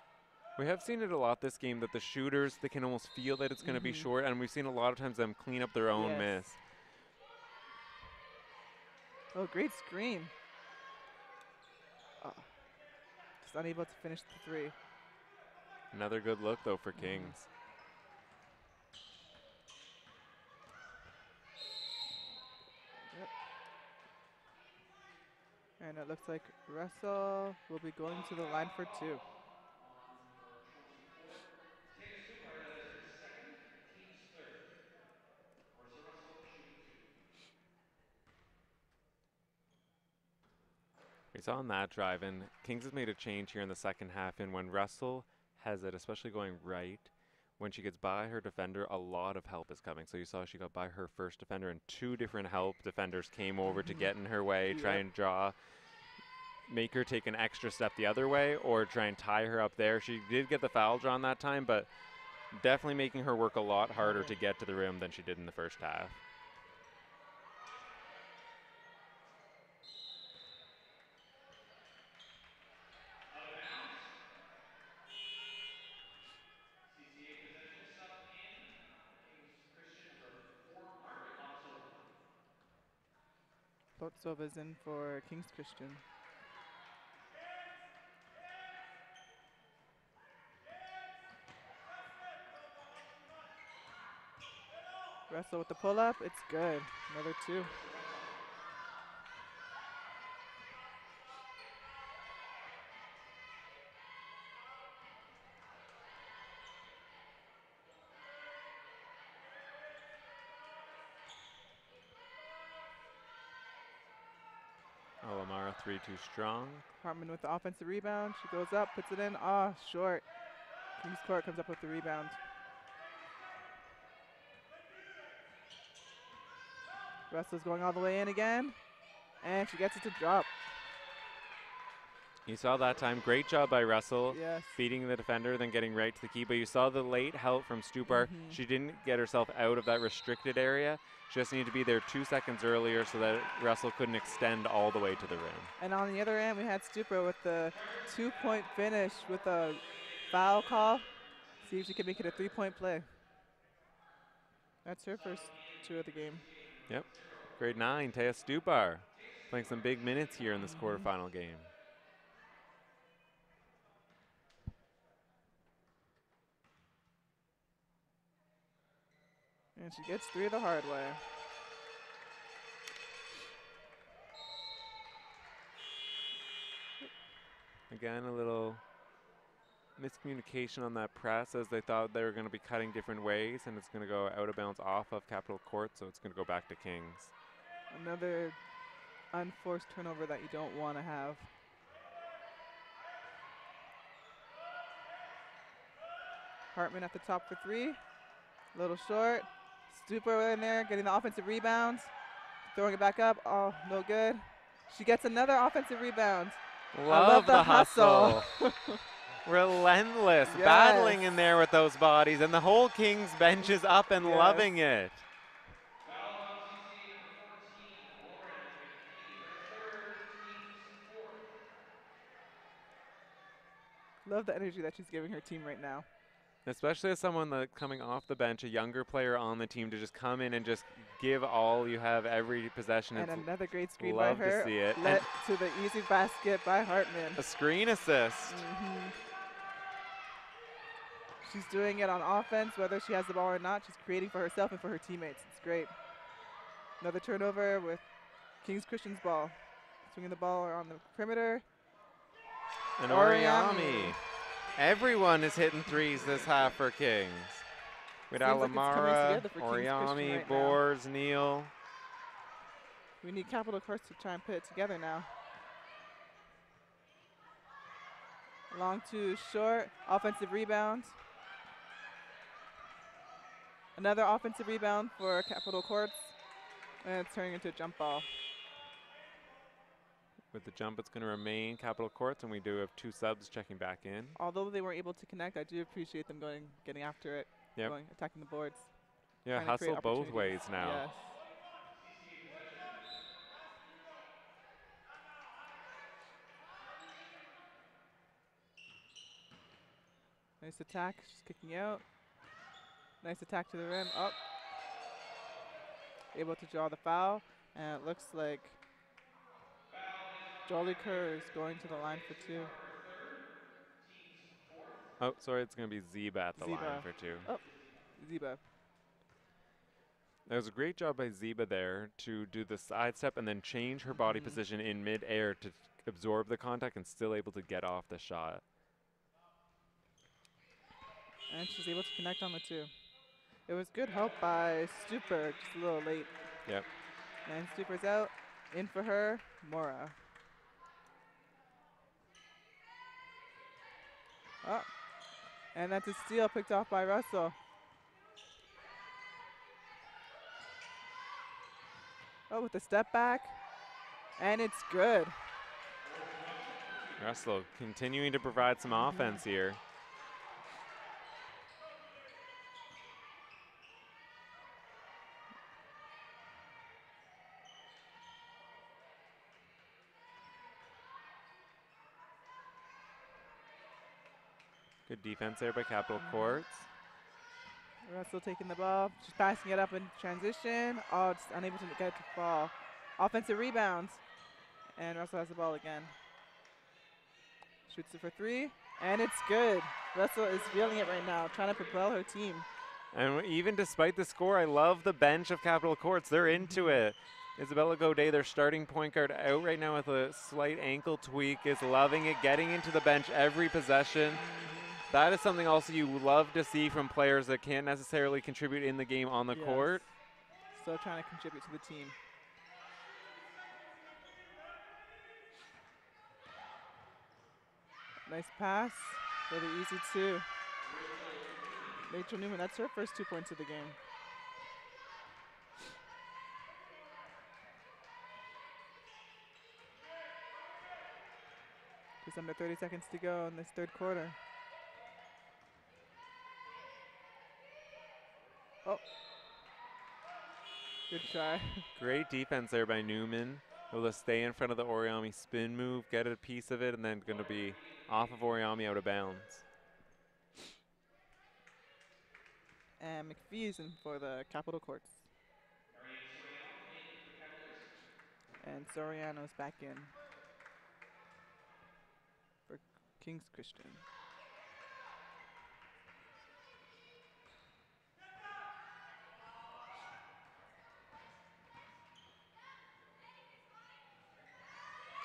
We have seen it a lot this game that the shooters, they can almost feel that it's going to be short, and we've seen a lot of times them clean up their own miss. Oh, great screen. Oh, just unable to finish the three. Another good look, though, for Kings. And it looks like Russell will be going to the line for two. We saw on that drive, and Kings has made a change here in the second half, and when Russell has it, especially going right, when she gets by her defender, a lot of help is coming. So you saw she got by her first defender, and two different help defenders came over to get in her way, try and draw, make her take an extra step the other way, or try and tie her up there. She did get the foul drawn that time, but definitely making her work a lot harder to get to the rim than she did in the first half. Botsova's in for Kings Christian. Russell with the pull-up. It's good. Another two. Alamara 3-2 strong. Hartman with the offensive rebound. She goes up, puts it in. Ah, short. Kings Court comes up with the rebound. Russell's going all the way in again. And she gets it to drop. You saw that time. Great job by Russell. Beating the defender, then getting right to the key. But you saw the late help from Stupar. She didn't get herself out of that restricted area. She just needed to be there 2 seconds earlier so that Russell couldn't extend all the way to the rim. And on the other end, we had Stupar with the 2-point finish with a foul call. See if she can make it a 3-point play. That's her first two of the game. Yep. Grade 9, Taya Stupar, playing some big minutes here in this quarterfinal game. And she gets three the hard way. Again, a little miscommunication on that press as they thought they were going to be cutting different ways, and it's going to go out of bounds off of Capitol Court, so it's going to go back to Kings. Another unforced turnover that you don't want to have. Hartman at the top for three. Little short. Stupar in there, getting the offensive rebounds. Throwing it back up. Oh, no good. She gets another offensive rebound. Love the hustle. Relentless, Yes. battling in there with those bodies, and the whole Kings bench is up and Yes. loving it. Love the energy that she's giving her team right now. Especially as someone that coming off the bench, a younger player on the team, to just come in and just give all you have every possession. And It's another great screen love by her. to see it. Led to the easy basket by Hartman. A screen assist. She's doing it on offense, whether she has the ball or not. She's creating for herself and for her teammates. It's great. Another turnover with Kings Christian's ball. Swinging the ball on the perimeter. And Oriami. Everyone is hitting threes this half for Kings. With Seems like it's coming Alamara, together for Kings Christian Oriami, right now. Bors, Neal. We need Capital Courts to try and put it together now. Long to short, offensive rebound. Another offensive rebound for Capital Courts, and it's turning into a jump ball. With the jump, it's going to remain Capital Courts, and we do have 2 subs checking back in. Although they weren't able to connect, I do appreciate them getting after it, attacking the boards. Yeah, trying to create hustle both opportunities. ways now. Yes. Nice attack, she's kicking out. Nice attack to the rim, up. Able to draw the foul, and it looks like Jolly Kerr is going to the line for 2. Oh, sorry, it's going to be Zeba at the line Zeba. for 2. Oh, Zeba. That was a great job by Zeba there to do the side step and then change her body position in mid-air to absorb the contact and still able to get off the shot. And she's able to connect on the 2. It was good help by Stuper, just a little late. Yep. And Stuper's out. In for her, Mora. Oh, and that's a steal picked off by Russell. Oh, with the step back, and it's good. Russell continuing to provide some offense here. Good defense there by Capital Courts. Russell taking the ball. She's passing it up in transition. Oh, just unable to get it to fall. Offensive rebounds. And Russell has the ball again. Shoots it for 3. And it's good. Russell is feeling it right now, trying to propel her team. And even despite the score, I love the bench of Capital Courts. They're into it. Isabella Godet, their starting point guard, out right now with a slight ankle tweak, is loving it, getting into the bench every possession. That is something also you love to see from players that can't necessarily contribute in the game on the court. Still trying to contribute to the team. Nice pass for the easy 2. Rachel Newman, that's her first 2 points of the game. Just under 30 seconds to go in this 3rd quarter. Oh. Good try. Great defense there by Newman. Able to stay in front of the Oriami spin move, get a piece of it, and then going to be off of Oriami out of bounds. And McPhee is in for the Capital Courts. And Soriano's back in for Kings Christian.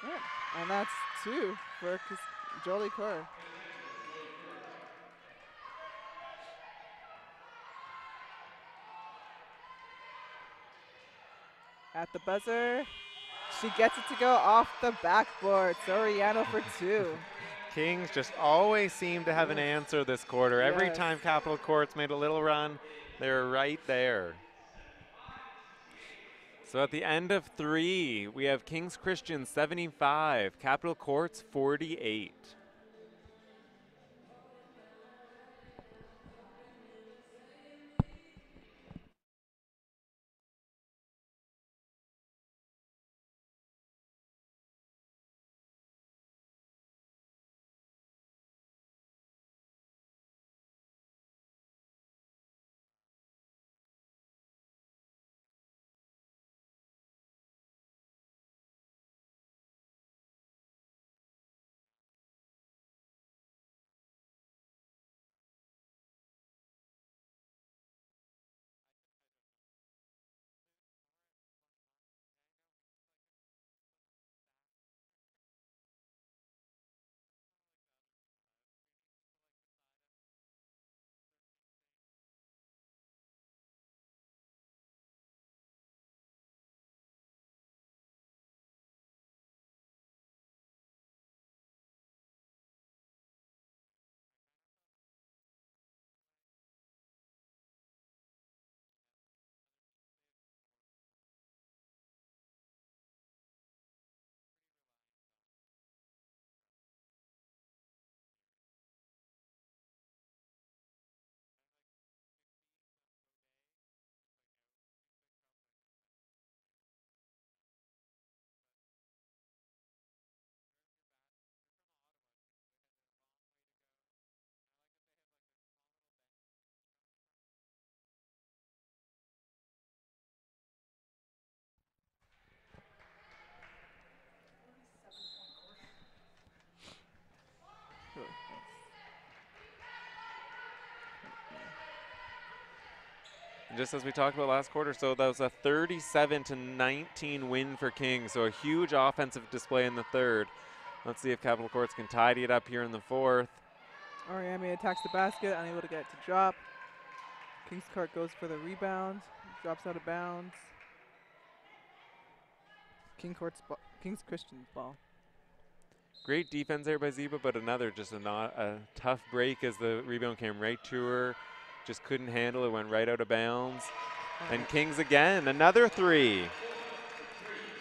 Yeah, and that's 2 for Jolie Kerr. At the buzzer, she gets it to go off the backboard. Soriano for 2. Kings just always seem to have an answer this quarter. Every time Capital Courts made a little run, they were right there. So at the end of 3, we have Kings Christian 75, Capital Courts 48. And just as we talked about last quarter, so that was a 37-19 win for Kings. So a huge offensive display in the third. Let's see if Capital Courts can tidy it up here in the fourth. Oriami attacks the basket, unable to get it to drop. Kings Court goes for the rebound, drops out of bounds. Kings Christian's ball. Great defense there by Ziba, but another just a tough break as the rebound came right to her. Just couldn't handle it, went right out of bounds. And Kings again, another three.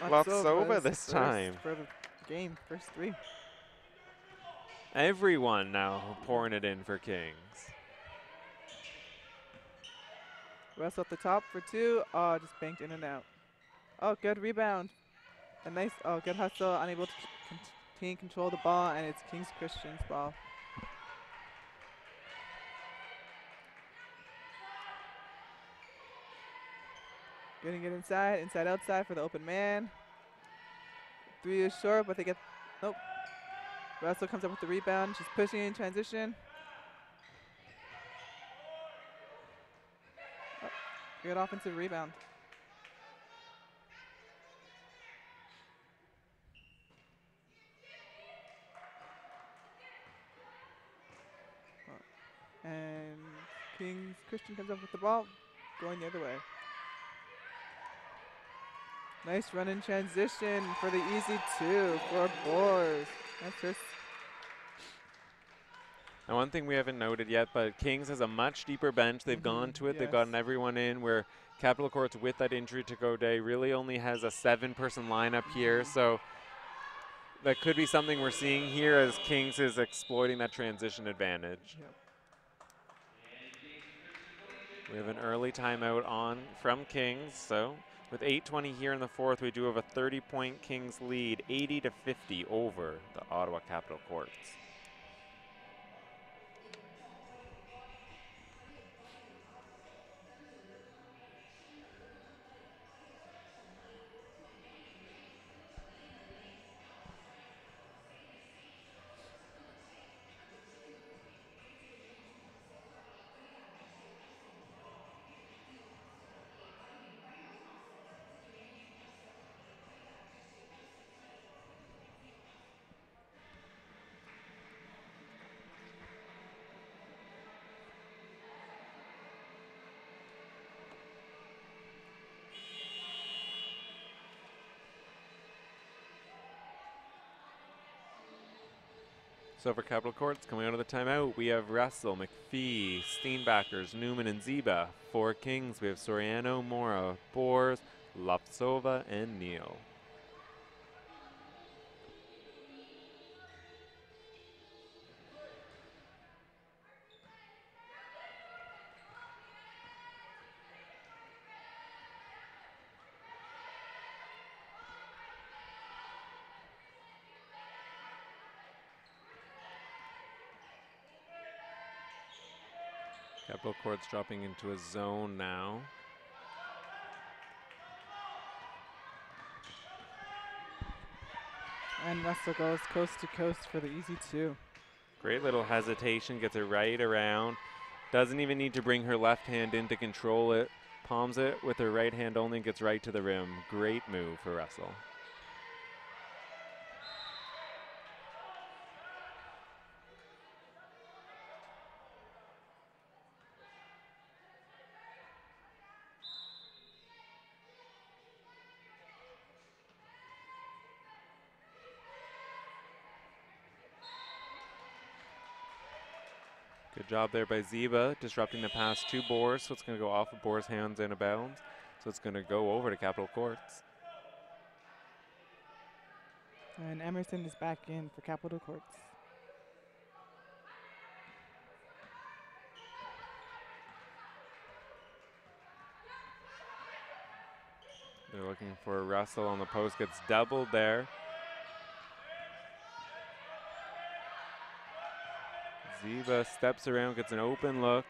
Lapsova this time. For the game, first three. Everyone now pouring it in for Kings. West off the top for two. Oh, just banked in and out. Oh, good rebound. A nice, good hustle. Unable to control the ball, and it's Kings Christian's ball. Getting it inside, outside for the open man. Three is short, but they get, nope. Russell comes up with the rebound. She's pushing in transition. Oh, good offensive rebound. And Kings Christian comes up with the ball, going the other way. Nice run in transition for the easy two for Boers. That's just. Now, one thing we haven't noted yet, but Kings has a much deeper bench. They've gone to it. Yes. They've gotten everyone in, where Capital Courts, with that injury to Godet, really only has a 7-person lineup here. So that could be something we're seeing here as Kings is exploiting that transition advantage. Yep. We have an early timeout on from Kings. So with 8:20 here in the fourth, we do have a 30-point Kings lead, 80-50 over the Ottawa Capital Courts. So for Capital Courts, coming out of the timeout, we have Russell, McPhee, Steenbackers, Newman, and Ziba. For Kings, we have Soriano, Mora, Boers, Lapsova, and Neal. Capital Courts dropping into a zone now. And Russell goes coast to coast for the easy two. Great little hesitation, gets it right around. Doesn't even need to bring her left hand in to control it. Palms it with her right hand only and gets right to the rim. Great move for Russell. Good job there by Ziba, disrupting the pass to Boers, so it's going to go off of Boers' hands and a bounds. So it's going to go over to Capital Courts. And Emerson is back in for Capital Courts. They're looking for Russell on the post, gets doubled there. Ziba steps around, gets an open look.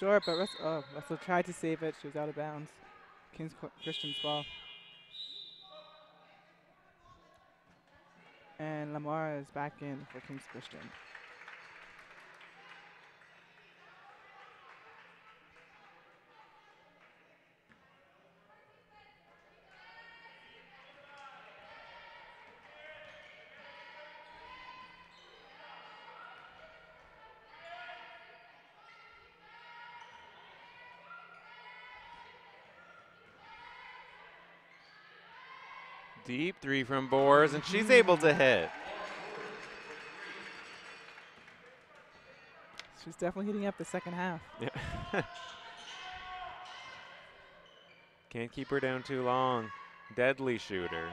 Short, but Russell tried to save it. She was out of bounds. Kings Christian's ball. And Lamar is back in for Kings Christian. Deep three from Boers, and she's able to hit. She's definitely heating up the second half. Yeah. Can't keep her down too long. Deadly shooter.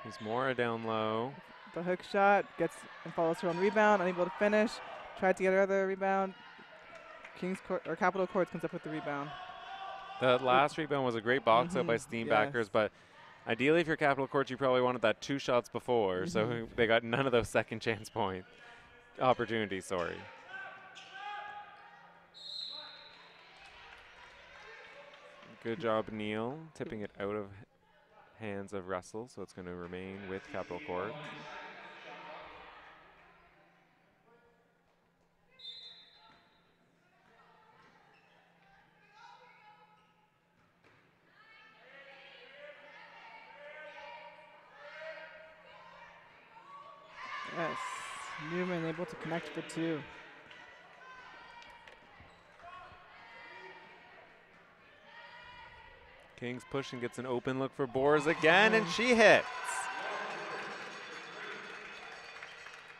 There's Mora down low. The hook shot gets and follows her on rebound, unable to finish. Tried to get her other rebound. Capital Courts comes up with the rebound. The last rebound was a great box out by Steenbackers, but ideally if you're Capital Courts, you probably wanted that 2 shots before, so they got none of those second chance point opportunities, sorry. Good job, Neil, tipping it out of hands of Russell, so it's going to remain with Capital Courts. Yes, Newman able to connect for 2. Kings push and gets an open look for Boers again, and she hits.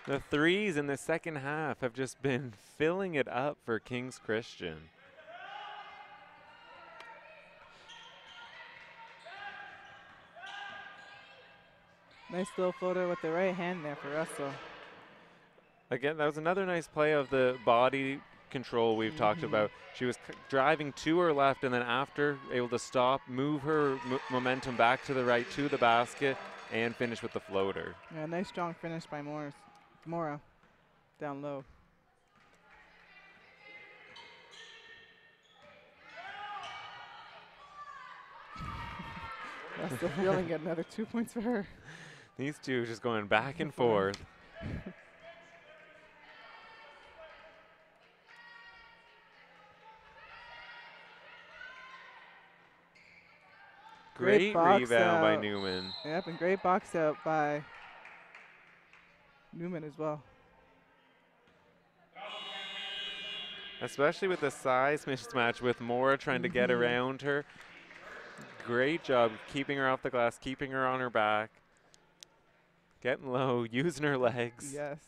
The threes in the second half have just been filling it up for Kings Christian. Nice little floater with the right hand there for Russell. Again, that was another nice play of the body control we've talked about. She was driving to her left, and then after, able to stop, move her momentum back to the right to the basket, and finish with the floater. Yeah, nice strong finish by Mora down low. Russell feeling it, another 2 points for her. These two just going back and forth. Great rebound by Newman. Yep, and great box out by Newman as well. Especially with the size mismatch with Mora trying to get around her. Great job keeping her off the glass, keeping her on her back. Getting low, using her legs. Yes.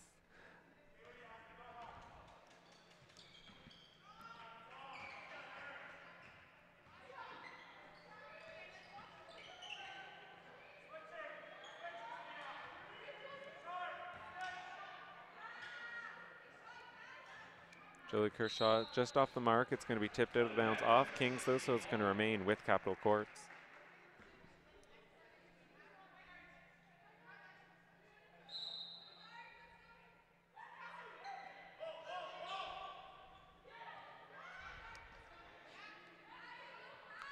Jolie Kershaw just off the mark. It's going to be tipped out of bounds off Kings, though, so it's going to remain with Capital Courts.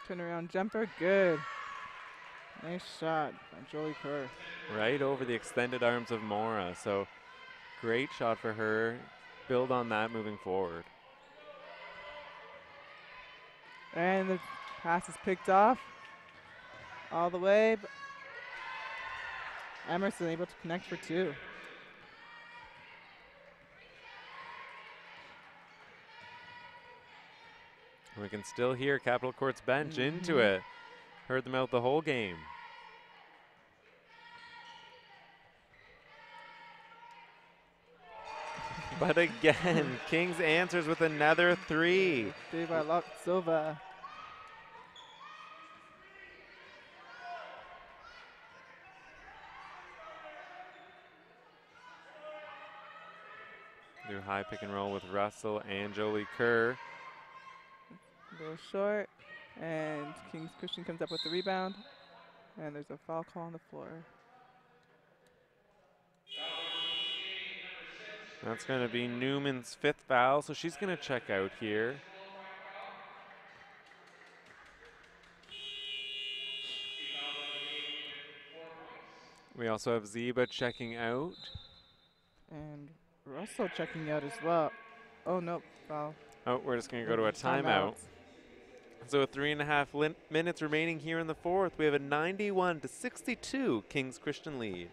Turnaround jumper, good. Nice shot by Jolie Kerr. Right over the extended arms of Mora, so great shot for her. Build on that moving forward. And the pass is picked off all the way. Emerson able to connect for 2. We can still hear Capital Courts bench into it. Heard them out the whole game. But again, Kings answers with another 3. 3 by Lok Silva. Do high pick and roll with Russell and Jolie Kerr. A little short, and Kings Christian comes up with the rebound, and there's a foul call on the floor. That's going to be Newman's 5th foul, so she's going to check out here. We also have Zeba checking out. And Russell checking out as well. Oh, nope. Foul. Oh, we're just going to go to a Timeout. timeout. So with 3.5 minutes remaining here in the fourth, we have a 91-62 Kings Christian lead.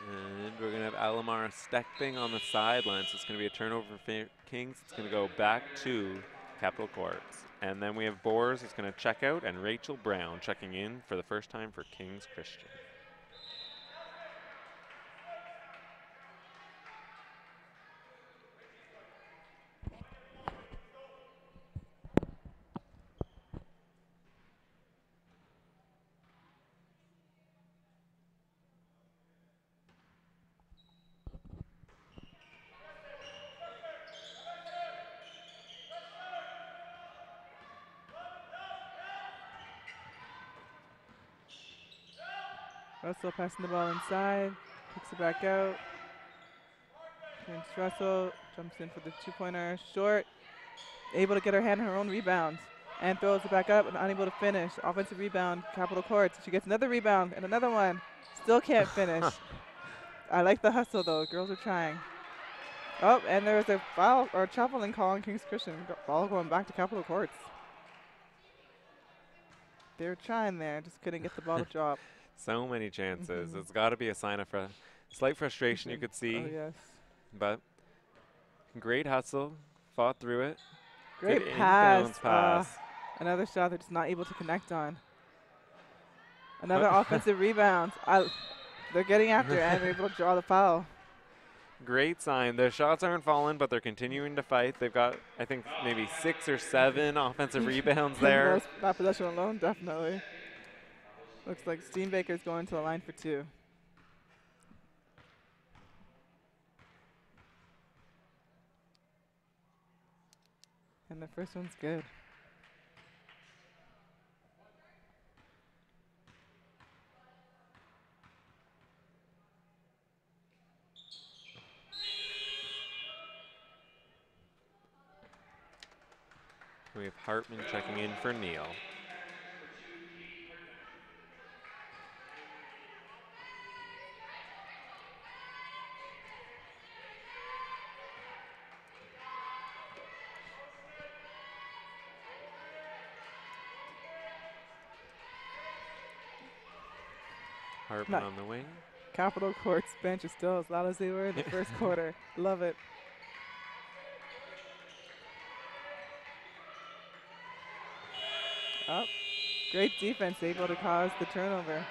And we're going to have Alamar stepping on the sidelines. So it's going to be a turnover for Kings. It's going to go back to Capitol Courts. And then we have Boers who's going to check out, and Rachel Brown checking in for the first time for Kings Christian. Russell passing the ball inside. Kicks it back out. James Russell jumps in for the two-pointer. Short. Able to get her hand on her own rebound. And throws it back up and unable to finish. Offensive rebound, Capitol Courts. She gets another rebound and another one. Still can't finish. I like the hustle, though. Girls are trying. Oh, and there was a foul or traveling call on Kings Christian. Ball going back to Capitol Courts. They were trying there, just couldn't get the ball to drop. So many chances. It's got to be a sign of slight frustration you could see. Oh, yes. But great hustle. Fought through it. Great Good pass. inbounds pass. Another shot they're just not able to connect on. Another offensive rebound. They're getting after it and they're able to draw the foul. Great sign. Their shots aren't falling, but they're continuing to fight. They've got, I think, maybe 6 or 7 offensive rebounds there. That possession alone, definitely. Looks like Steenbaker's going to the line for 2. And the first one's good. We have Hartman checking in for Neal. Hartman on the wing. Capitol Courts bench is still as loud as they were in the first quarter. Love it. Oh, great defense, able to cause the turnover.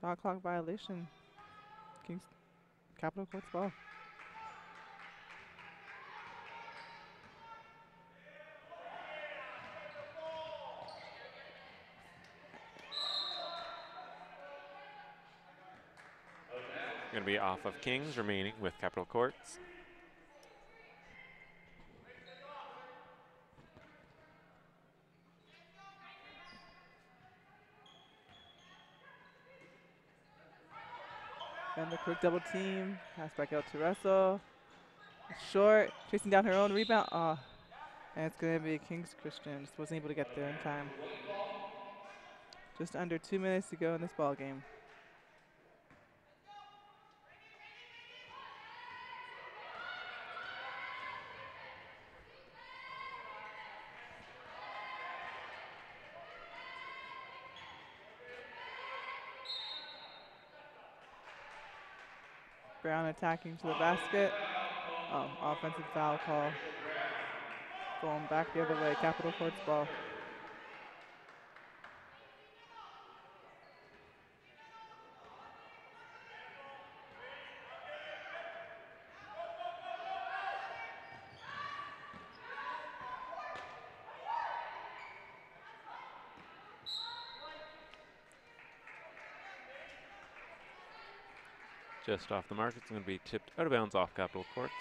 Shot clock violation. Kings Capitol Courts ball. Going to be off of Kings, remaining with Capitol Courts. And the quick double team. Pass back out to Russell. Short, chasing down her own rebound. Oh, and it's going to be Kings Christian. Just wasn't able to get there in time. Just under 2 minutes to go in this ball game. Brown attacking to the basket. Oh, offensive foul call. Going back the other way, Capitol Courts ball. Just off the mark, it's going to be tipped out of bounds off Capitol Courts.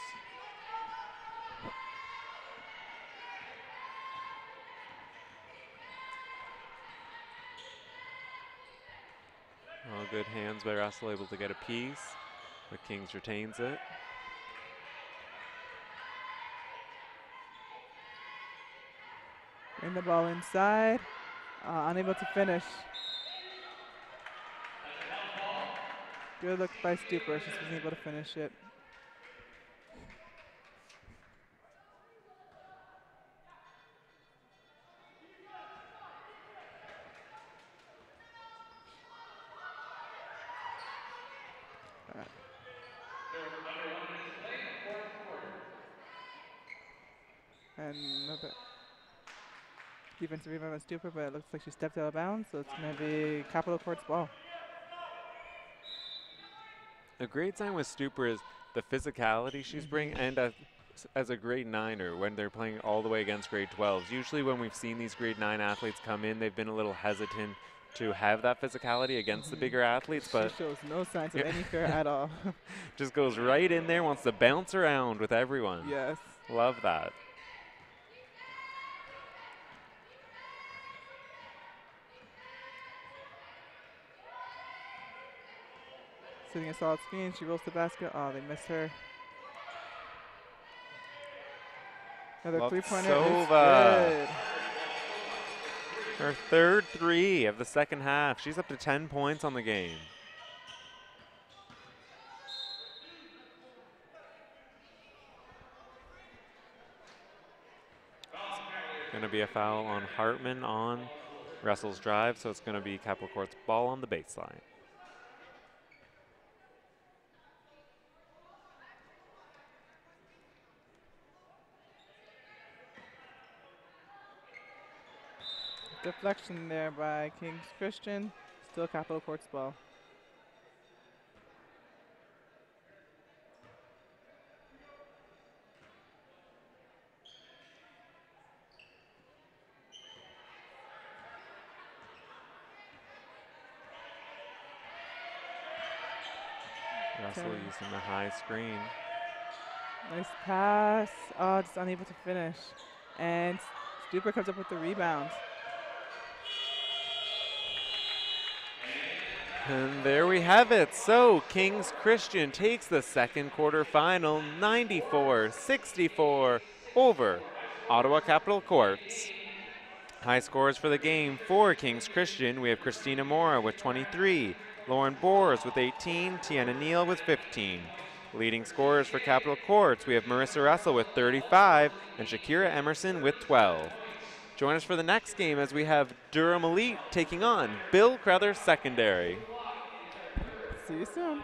All good hands by Russell, able to get a piece, but Kings retains it. Bring the ball inside, unable to finish. Good look by Stuper, she wasn't able to finish it. And another defensive rebound by Stuper, but it looks like she stepped out of bounds, so it's going to be Capitol Courts ball. A great sign with Stuper is the physicality she's bringing, and as a grade 9er when they're playing all the way against grade 12s. Usually when we've seen these grade 9 athletes come in, they've been a little hesitant to have that physicality against the bigger athletes, but she shows no signs of any fear at all. Just goes right in there, wants to bounce around with everyone. Yes. Love that. Sitting a solid screen, she rolls the basket. Oh, they missed her. Another three-pointer is good. Her third three of the second half. She's up to 10 points on the game. Going to be a foul on Hartman on Russell's drive, so it's going to be Capitol Courts ball on the baseline. Deflection there by Kings Christian. Still Capitol Courts ball. Russell using the high screen. Nice pass. Oh, just unable to finish. And Stuper comes up with the rebound. And there we have it. So Kings Christian takes the second quarter final 94-64 over Ottawa Capitol Courts. High scores for the game for Kings Christian. We have Christina Mora with 23, Lauren Boers with 18, Tiana Neal with 15. Leading scorers for Capitol Courts, we have Marissa Russell with 35 and Shakira Emerson with 12. Join us for the next game as we have Durham Elite taking on Bill Crowther Secondary. See you soon.